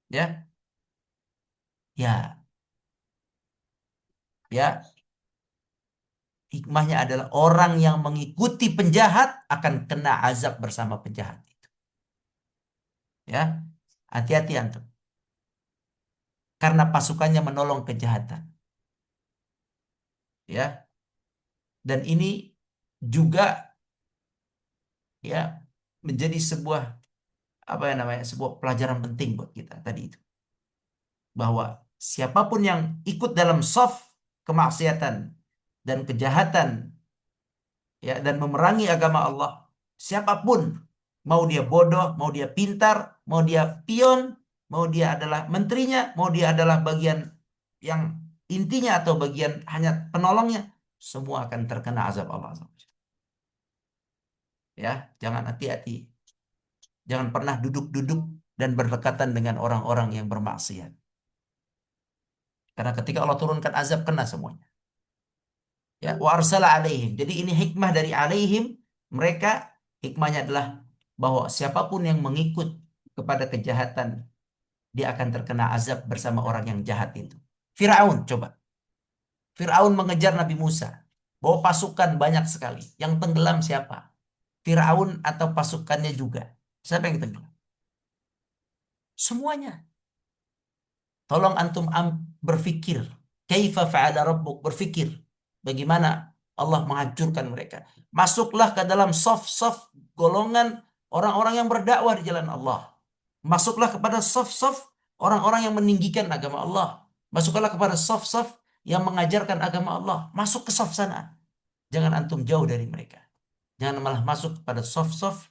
Ya, ya, ya. Hikmahnya adalah orang yang mengikuti penjahat akan kena azab bersama penjahat itu. Ya, hati-hati antum. Karena pasukannya menolong kejahatan. Ya, dan ini juga ya menjadi sebuah apa ya namanya sebuah pelajaran penting buat kita tadi itu bahwa siapapun yang ikut dalam saf kemaksiatan dan kejahatan ya dan memerangi agama Allah siapapun mau dia bodoh mau dia pintar mau dia pion mau dia adalah menterinya mau dia adalah bagian yang intinya atau bagian hanya penolongnya semua akan terkena azab Allah ya jangan hati-hati jangan pernah duduk-duduk dan berdekatan dengan orang-orang yang bermaksiat karena ketika Allah turunkan azab kena semuanya ya wa arsala alaihim jadi ini hikmah dari alaihim mereka hikmahnya adalah bahwa siapapun yang mengikut kepada kejahatan dia akan terkena azab bersama orang yang jahat itu Firaun coba Firaun mengejar Nabi Musa bawa pasukan banyak sekali yang tenggelam siapa Firaun atau pasukannya juga siapa yang tenggelam semuanya tolong antum berpikir kaifa fa'ala rabbuk berpikir bagaimana Allah menghancurkan mereka masuklah ke dalam saf-saf golongan orang-orang yang berdakwah di jalan Allah masuklah kepada saf-saf orang-orang yang meninggikan agama Allah masuklah kepada saf-saf yang mengajarkan agama Allah masuk ke saf sana jangan antum jauh dari mereka jangan malah masuk kepada saf-saf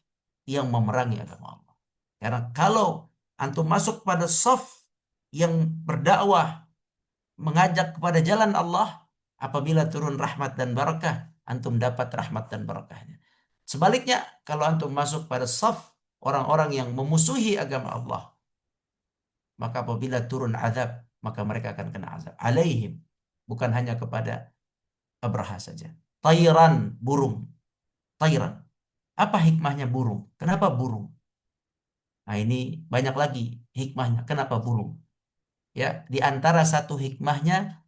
yang memerangi agama Allah karena kalau antum masuk pada saf yang berdakwah mengajak kepada jalan Allah apabila turun rahmat dan barakah antum dapat rahmat dan barakahnya sebaliknya kalau antum masuk pada saf orang-orang yang memusuhi agama Allah maka apabila turun azab maka mereka akan kena azab alaihim bukan hanya kepada Abraha saja tayran burung tayran apa hikmahnya burung kenapa burung nah ini banyak lagi hikmahnya kenapa burung ya di antara satu hikmahnya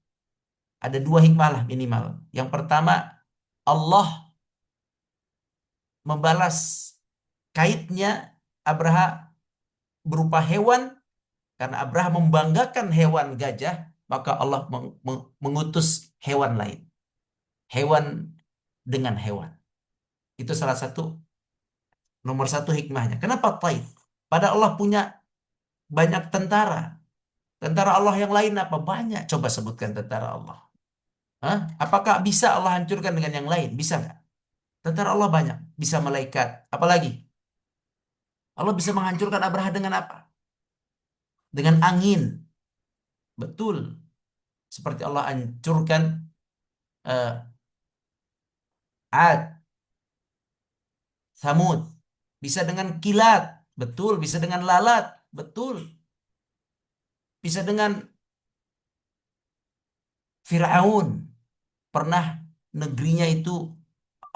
ada dua hikmah lah minimal. Yang pertama, Allah membalas kaidnya Abraha berupa hewan, karena Abraha membanggakan hewan gajah, maka Allah mengutus hewan lain. Hewan dengan hewan. Itu salah satu, nomor satu hikmahnya. Kenapa Taif? Pada Allah punya banyak tentara. Tentara Allah yang lain apa? Banyak. Coba sebutkan tentara Allah. Hah? Apakah bisa Allah hancurkan dengan yang lain? Bisa nggak? Tentara Allah banyak. Bisa malaikat. Apalagi? Allah bisa menghancurkan Abraha dengan apa? Dengan angin. Betul. Seperti Allah hancurkan eh, Ad, Samud. Bisa dengan kilat. Betul. Bisa dengan lalat. Betul. Bisa dengan Firaun. Pernah negerinya itu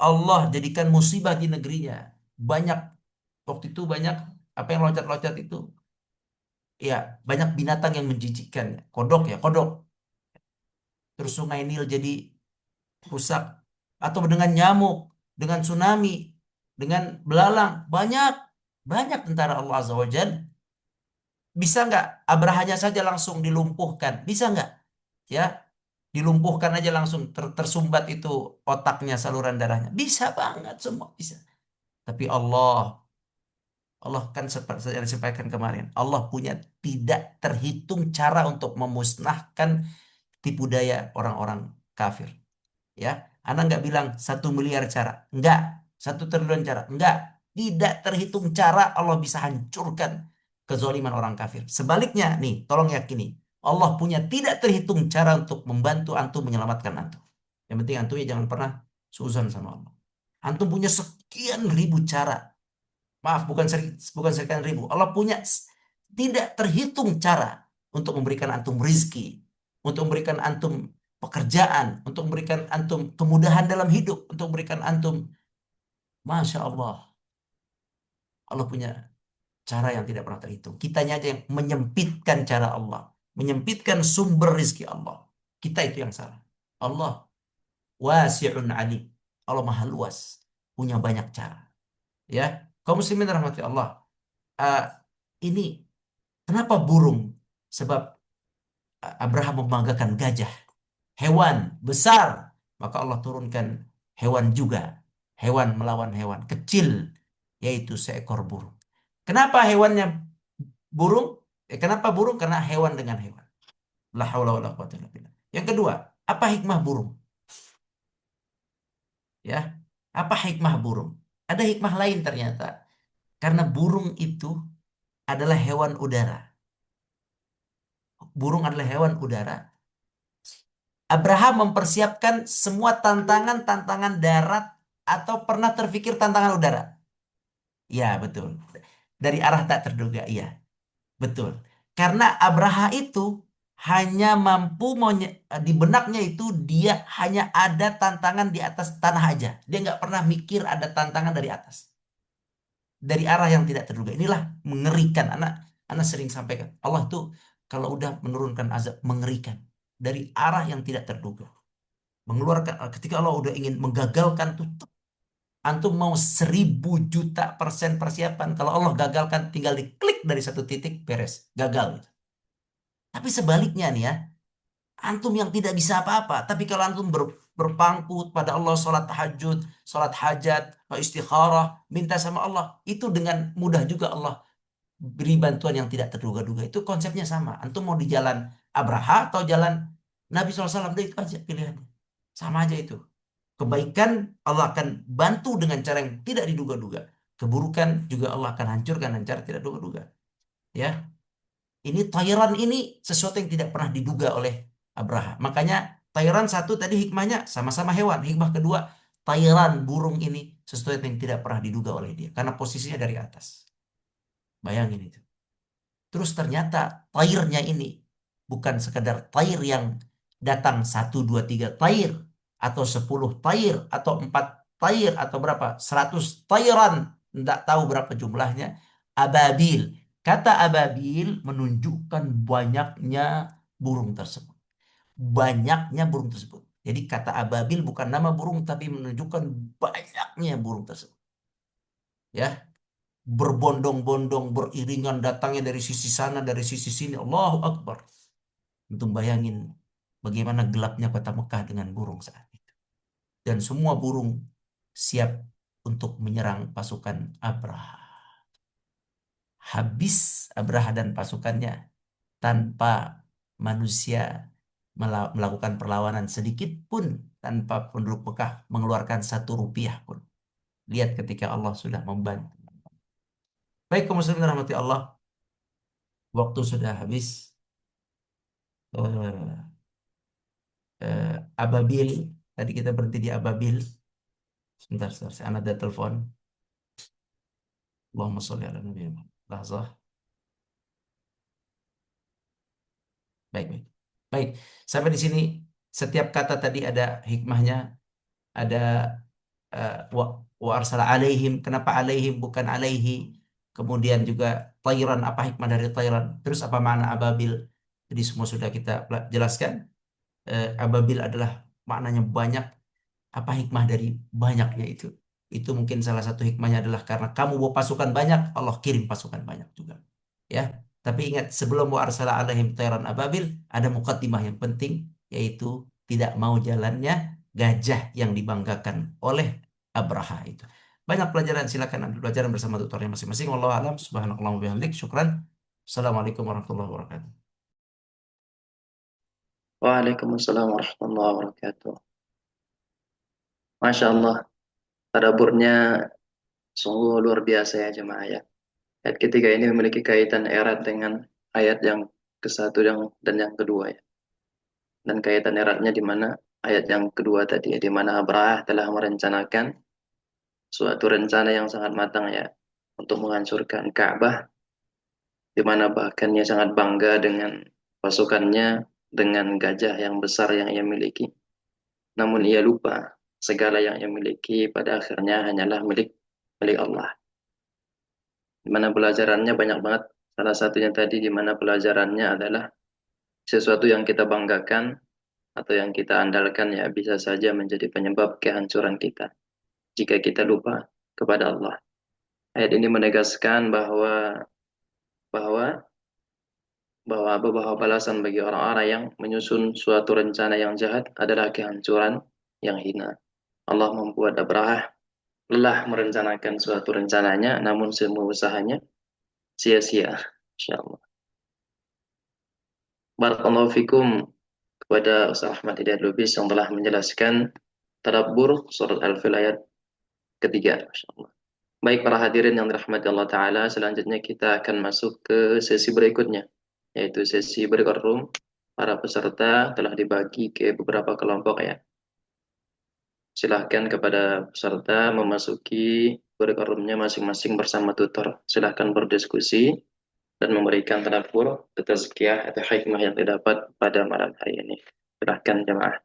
Allah jadikan musibah di negerinya. Banyak, waktu itu banyak apa yang loncat-loncat itu. Ya, banyak binatang yang menjijikkan. Kodok ya, kodok. Terus sungai Nil jadi rusak. Atau dengan nyamuk, dengan tsunami, dengan belalang. Banyak, banyak tentara Allah Azza wa Jal. Bisa nggak Abrahanya saja langsung dilumpuhkan? Bisa nggak? Ya, dilumpuhkan aja langsung tersumbat itu otaknya, saluran darahnya. Bisa banget, semua bisa. Tapi Allah kan seperti yang disampaikan kemarin, Allah punya tidak terhitung cara untuk memusnahkan tipu daya orang-orang kafir. Ya, Anda nggak bilang 1 miliar cara, enggak. 1 triliun cara, enggak. Tidak terhitung cara Allah bisa hancurkan kezaliman orang kafir. Sebaliknya, nih, tolong yakini, Allah punya tidak terhitung cara untuk membantu antum menyelamatkan antum. Yang penting antum ya jangan pernah suuzon sama Allah. Antum punya sekian ribu cara. Maaf, bukan sekian ribu. Allah punya tidak terhitung cara untuk memberikan antum rizki, untuk memberikan antum pekerjaan, untuk memberikan antum kemudahan dalam hidup, untuk memberikan antum, Masya Allah, Allah punya cara yang tidak pernah terhitung. Kitanya aja yang menyempitkan cara Allah, menyempitkan sumber rizki Allah. Kita itu yang salah. Allah wasi'un alim. Allah maha luas, punya banyak cara. Ya, kaum muslimin rahmati Allah. Ah, ini kenapa burung? Sebab Abraham membanggakan gajah, hewan besar. Maka Allah turunkan hewan juga. Hewan melawan hewan kecil, yaitu seekor burung. Kenapa hewannya burung? Kenapa burung? Karena hewan dengan hewan. La haula wala quwwata illa billah. Yang kedua, apa hikmah burung? Ya, apa hikmah burung? Ada hikmah lain ternyata. Karena burung itu adalah hewan udara. Burung adalah hewan udara. Abraham mempersiapkan semua tantangan-tantangan darat atau pernah terfikir tantangan udara? Ya, betul. Dari arah tak terduga, iya. Betul. Karena Abraha itu hanya mampu di benaknya itu dia hanya ada tantangan di atas tanah aja. Dia nggak pernah mikir ada tantangan dari atas. Dari arah yang tidak terduga. Inilah mengerikan. Anak sering sampaikan. Allah tuh kalau udah menurunkan azab mengerikan. Dari arah yang tidak terduga. Mengeluarkan ketika Allah udah ingin menggagalkan tuh, antum mau 1000 juta% persiapan, kalau Allah gagalkan tinggal diklik dari satu titik beres gagal gitu. Tapi sebaliknya nih ya, antum yang tidak bisa apa-apa, tapi kalau antum berpangku pada Allah, sholat tahajud, sholat hajat, istikharah, minta sama Allah, itu dengan mudah juga Allah beri bantuan yang tidak terduga-duga. Itu konsepnya sama. Antum mau di jalan Abraha atau jalan Nabi SAW, itu aja pilihannya. Sama aja itu. Kebaikan Allah akan bantu dengan cara yang tidak diduga-duga. Keburukan juga Allah akan hancurkan dengan cara tidak diduga-duga. Ya, ini Thailand ini sesuatu yang tidak pernah diduga oleh Abraha. Makanya Thailand satu tadi hikmahnya sama-sama hewan. Hikmah kedua, Thailand burung ini sesuatu yang tidak pernah diduga oleh dia karena posisinya dari atas. Bayangin itu. Terus ternyata tairnya ini bukan sekedar tair yang datang 1, 2, 3 tair atau 10 tair atau 4 tair atau berapa 100 tairan, tidak tahu berapa jumlahnya. Ababil, kata ababil menunjukkan banyaknya burung tersebut, banyaknya burung tersebut. Jadi kata ababil bukan nama burung tapi menunjukkan banyaknya burung tersebut. ya, berbondong-bondong, beriringan datangnya dari sisi sana, dari sisi sini. Allahu Akbar. Untuk bayangin bagaimana gelapnya kota Mekah dengan burung saat itu. Dan semua burung siap untuk menyerang pasukan Abraha. Habis Abraha dan pasukannya tanpa manusia melakukan perlawanan sedikit pun, tanpa penduduk Mekah mengeluarkan 1 rupiah pun. Lihat ketika Allah sudah membantu. Baik kaum muslimin rahmati Allah, waktu sudah habis. Eh, Ababil, tadi kita berhenti di Ababil. Sebentar, sebentar, saya ada telepon. Allahumma sholli ala Nabi Muhammad. Lahzah. Baik, baik. Baik, sampai di sini setiap kata tadi ada hikmahnya, ada wa, wa arsala alaihim, kenapa alaihim bukan alaihi? Kemudian juga tayran, apa hikmah dari tayran? Terus apa makna ababil? Jadi semua sudah kita jelaskan. Ababil adalah maknanya banyak. Apa hikmah dari banyaknya itu? Itu mungkin salah satu hikmahnya adalah karena kamu bawa pasukan banyak, Allah kirim pasukan banyak juga. Ya, tapi ingat sebelum wa arsala alaihim tayran ababil, ada mukaddimah yang penting, yaitu tidak mau jalannya gajah yang dibanggakan oleh Abraha itu. Banyak pelajaran, silakan ambil pelajaran bersama tutornya masing-masing. Wallahu alam, subhanakallah wa bihamdik, syukran. Assalamualaikum warahmatullahi wabarakatuh. Waalaikumsalam warahmatullahi wabarakatuh. Masya Allah, tadaburnya sungguh luar biasa ya jemaah ya. Ayat ketiga ini memiliki kaitan erat dengan ayat yang ke-1 dan yang kedua ya. Dan kaitan eratnya di mana ayat yang kedua tadi ya, di mana Abraha telah merencanakan suatu rencana yang sangat matang ya untuk menghancurkan Ka'bah, di mana bahkan ia sangat bangga dengan pasukannya, dengan gajah yang besar yang ia miliki. Namun ia lupa segala yang ia miliki pada akhirnya hanyalah milik milik Allah. Di mana pelajarannya banyak banget. Salah satunya tadi di mana pelajarannya adalah sesuatu yang kita banggakan atau yang kita andalkan ya bisa saja menjadi penyebab kehancuran kita jika kita lupa kepada Allah. Ayat ini menegaskan bahwa bahwa balasan bagi orang-orang yang menyusun suatu rencana yang jahat adalah kehancuran yang hina. Allah membuat Abraha lelah merencanakan suatu rencananya, namun semua usahanya sia-sia. Insyaallah. Barakallahu fikum kepada Ustaz Ahmad Hidayat Lubis yang telah menjelaskan tadabbur surat Al-Fil ayat ketiga. Insyaallah. Baik para hadirin yang dirahmati Allah Ta'ala, selanjutnya kita akan masuk ke sesi berikutnya, yaitu sesi breakout room. Para peserta telah dibagi ke beberapa kelompok ya. Silahkan kepada peserta memasuki breakout room-nya masing-masing bersama tutor. Silahkan berdiskusi dan memberikan tadabbur, tazkiyah atau hikmah yang didapat pada malam hari ini. Silahkan jemaah.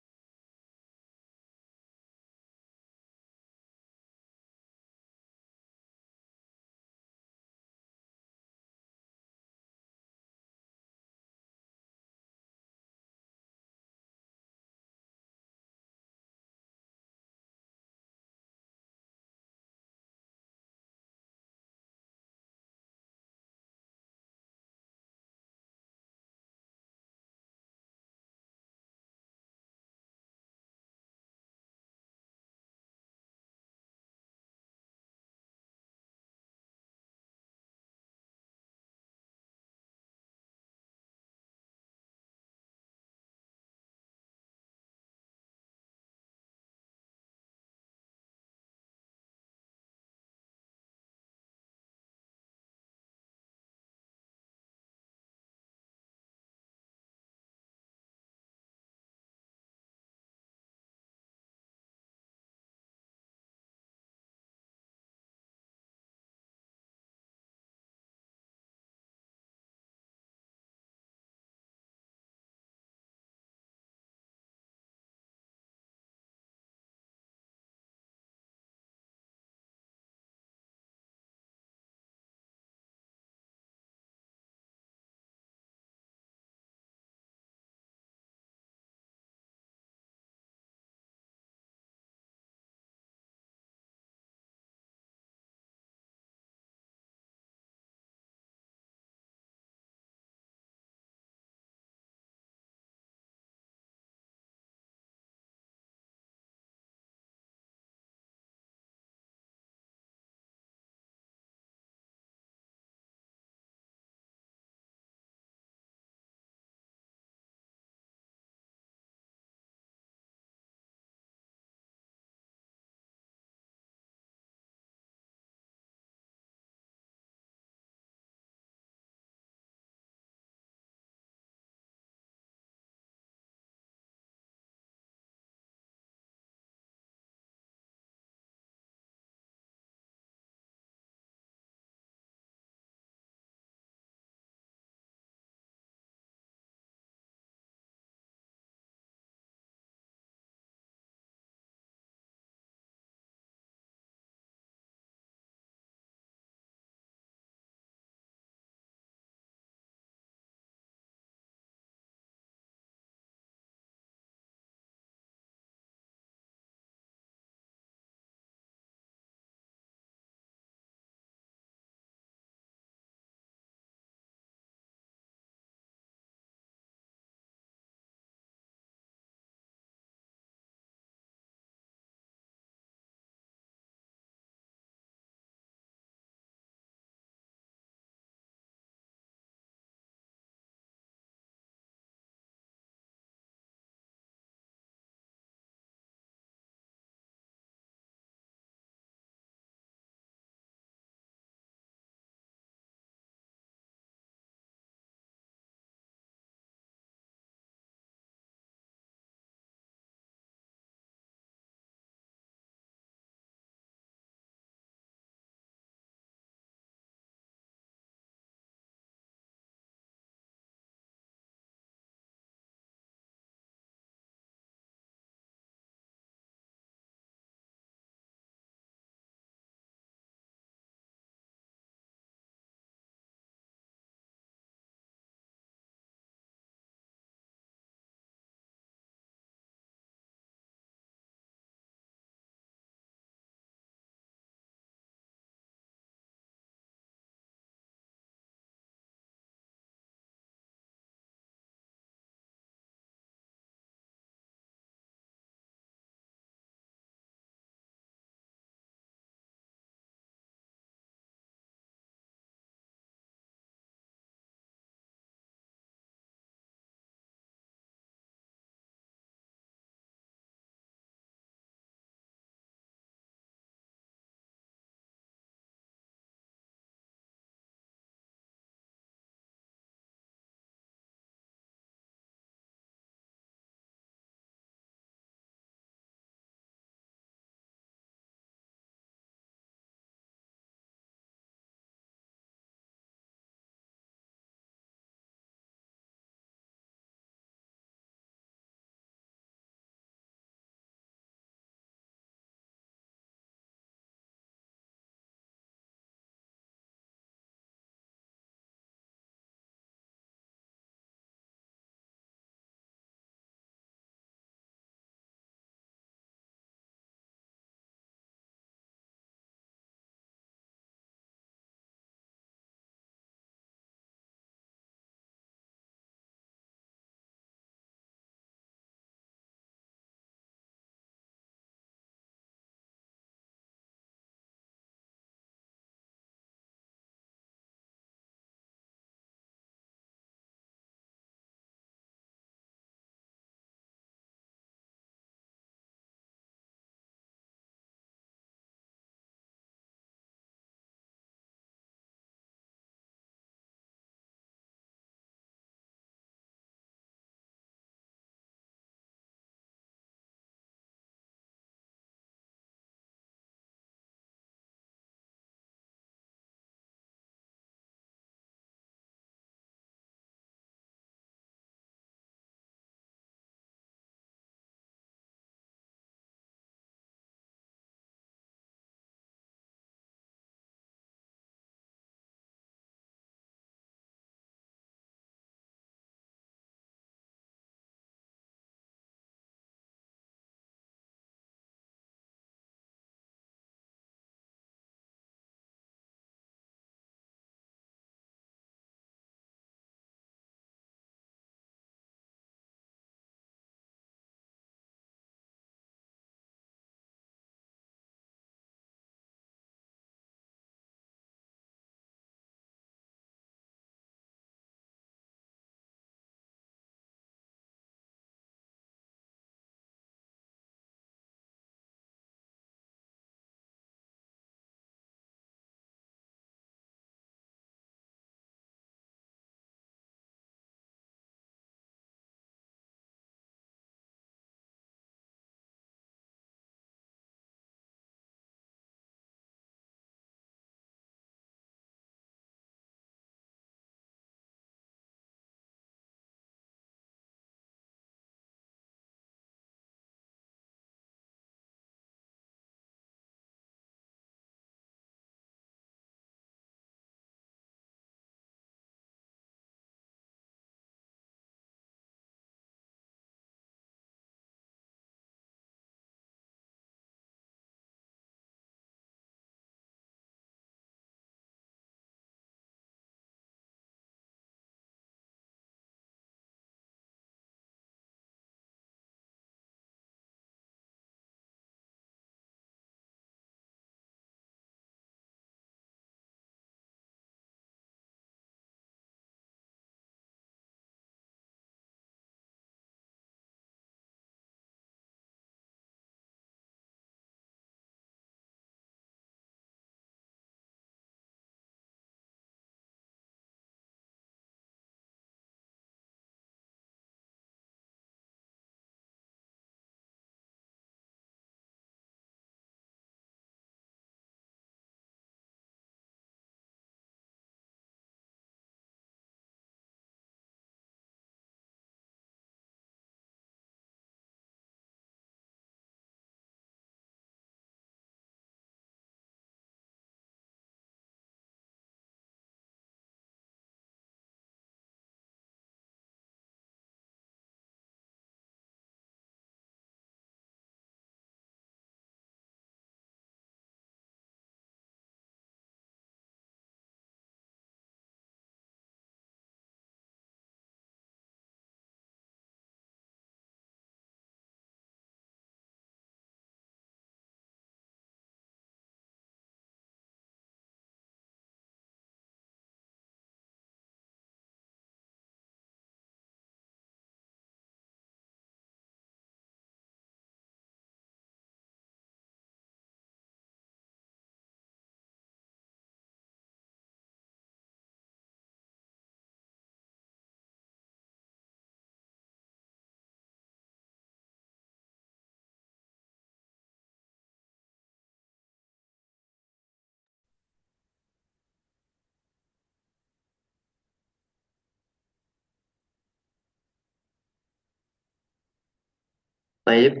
Baik,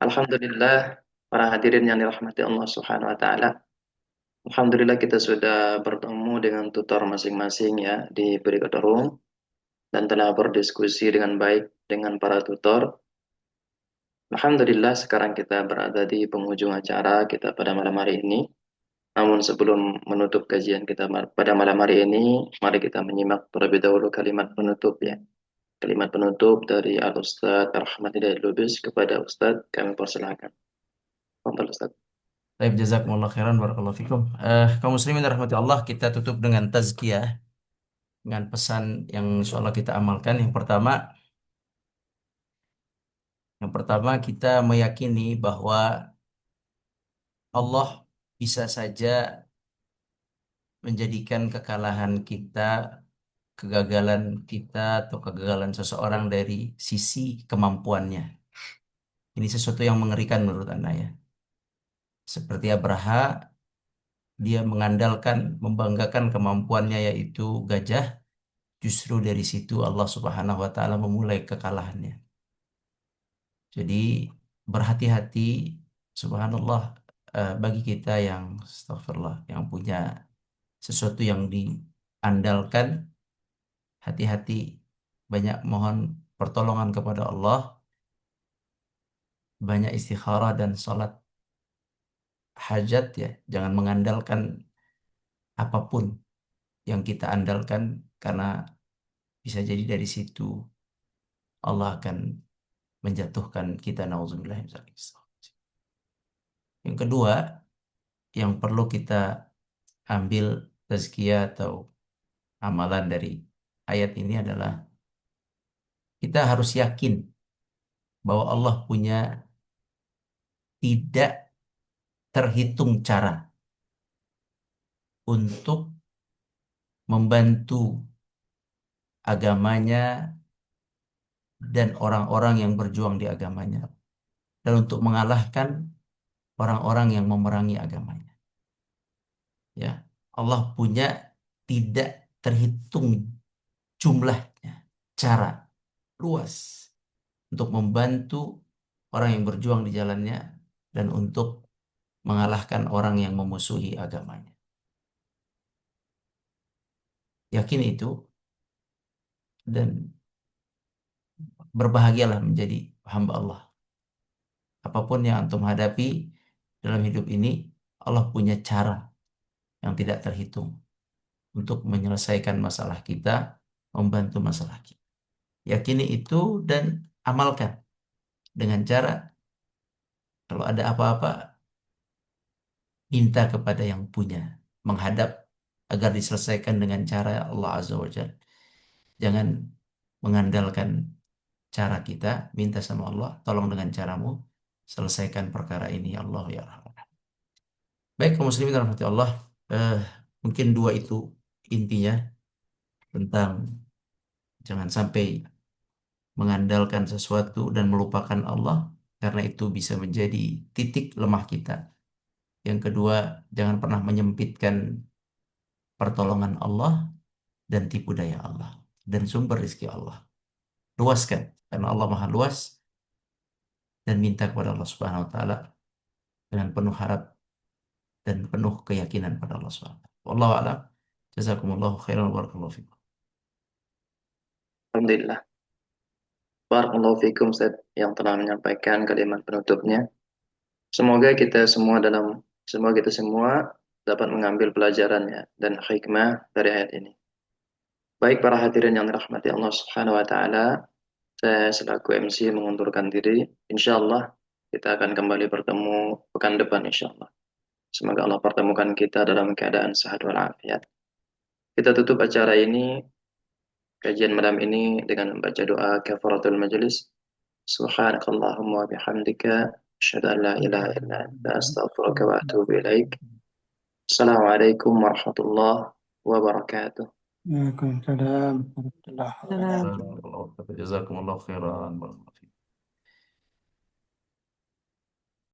Alhamdulillah para hadirin yang dirahmati Allah Subhanahu wa taala. Alhamdulillah kita sudah bertemu dengan tutor masing-masing ya di Berikut Room dan telah berdiskusi dengan baik dengan para tutor. Alhamdulillah sekarang kita berada di penghujung acara kita pada malam hari ini. Namun sebelum menutup kajian kita pada malam hari ini, mari kita menyimak terlebih dahulu kalimat penutup ya. Kalimat penutup dari Al-Ustaz Rahmat Hidayat Lubis kepada Ustaz, kami persilahkan. Fadhal Ustaz. Baik, jazakumullah khairan, barakallahu fikum. Kaum muslimin rahmati Allah, kita tutup dengan tazkiyah, dengan pesan yang insyaallah kita amalkan. Yang pertama kita meyakini bahwa Allah bisa saja menjadikan kekalahan kita, kegagalan kita atau kegagalan seseorang dari sisi kemampuannya. Ini sesuatu yang mengerikan menurut Anda ya. Seperti Abraha, dia mengandalkan, membanggakan kemampuannya yaitu gajah. Justru dari situ Allah Subhanahu wa taala memulai kekalahannya. Jadi berhati-hati, subhanallah, bagi kita yang astagfirullah, yang punya sesuatu yang diandalkan, hati-hati, banyak mohon pertolongan kepada Allah, banyak istikharah dan salat hajat ya. Jangan mengandalkan apapun yang kita andalkan, karena bisa jadi dari situ Allah akan menjatuhkan kita, nauzubillah min dzalik. Yang kedua, yang perlu kita ambil tazkiyah atau amalan dari ayat ini adalah kita harus yakin bahwa Allah punya tidak terhitung cara untuk membantu agamanya dan orang-orang yang berjuang di agamanya, dan untuk mengalahkan orang-orang yang memerangi agamanya. Ya, Allah punya tidak terhitung jumlahnya cara luas untuk membantu orang yang berjuang di jalannya dan untuk mengalahkan orang yang memusuhi agamanya. Yakin itu dan berbahagialah menjadi hamba Allah. Apapun yang antum hadapi dalam hidup ini, Allah punya cara yang tidak terhitung untuk menyelesaikan masalah kita, membantu masalah kita. Yakini itu dan amalkan dengan cara kalau ada apa-apa minta kepada yang punya, menghadap agar diselesaikan dengan cara Allah Azza wa Jalla. Jangan mengandalkan cara kita, minta sama Allah, tolong dengan caramu selesaikan perkara ini ya Allah ya Rahman. Baik, kaum muslimin rahmati Allah, eh, mungkin dua itu intinya tentang jangan sampai mengandalkan sesuatu dan melupakan Allah, karena itu bisa menjadi titik lemah kita. Yang kedua, jangan pernah menyempitkan pertolongan Allah dan tipu daya Allah dan sumber rezeki Allah. Luaskan, karena Allah Maha luas, dan minta kepada Allah Subhanahu wa taala dengan penuh harap dan penuh keyakinan pada Allah Subhanahu wa taala. Wallahu a'lam. Jazakumullahu khairan wa barakallahu fikum. Alhamdulillah. Barakallahu fikum Ustaz yang telah menyampaikan kalimat penutupnya. Semoga kita semua dapat mengambil pelajarannya dan hikmah dari ayat ini. Baik para hadirin yang dirahmati Allah Subhanahu wa taala, saya selaku MC mengundurkan diri. Insyaallah kita akan kembali bertemu pekan depan insyaallah. Semoga Allah pertemukan kita dalam keadaan sehat walafiat. Kita tutup acara ini, kajian malam ini dengan membaca doa kafaratul majelis. Subhanakallahumma wa bihamdika asyhadu an la ilaha illa anta astaghfiruka wa atubu ilaik. Assalamualaikum warahmatullahi wabarakatuh. Waalaikumsalam warahmatullahi wabarakatuh. Jazakumullahu khairan.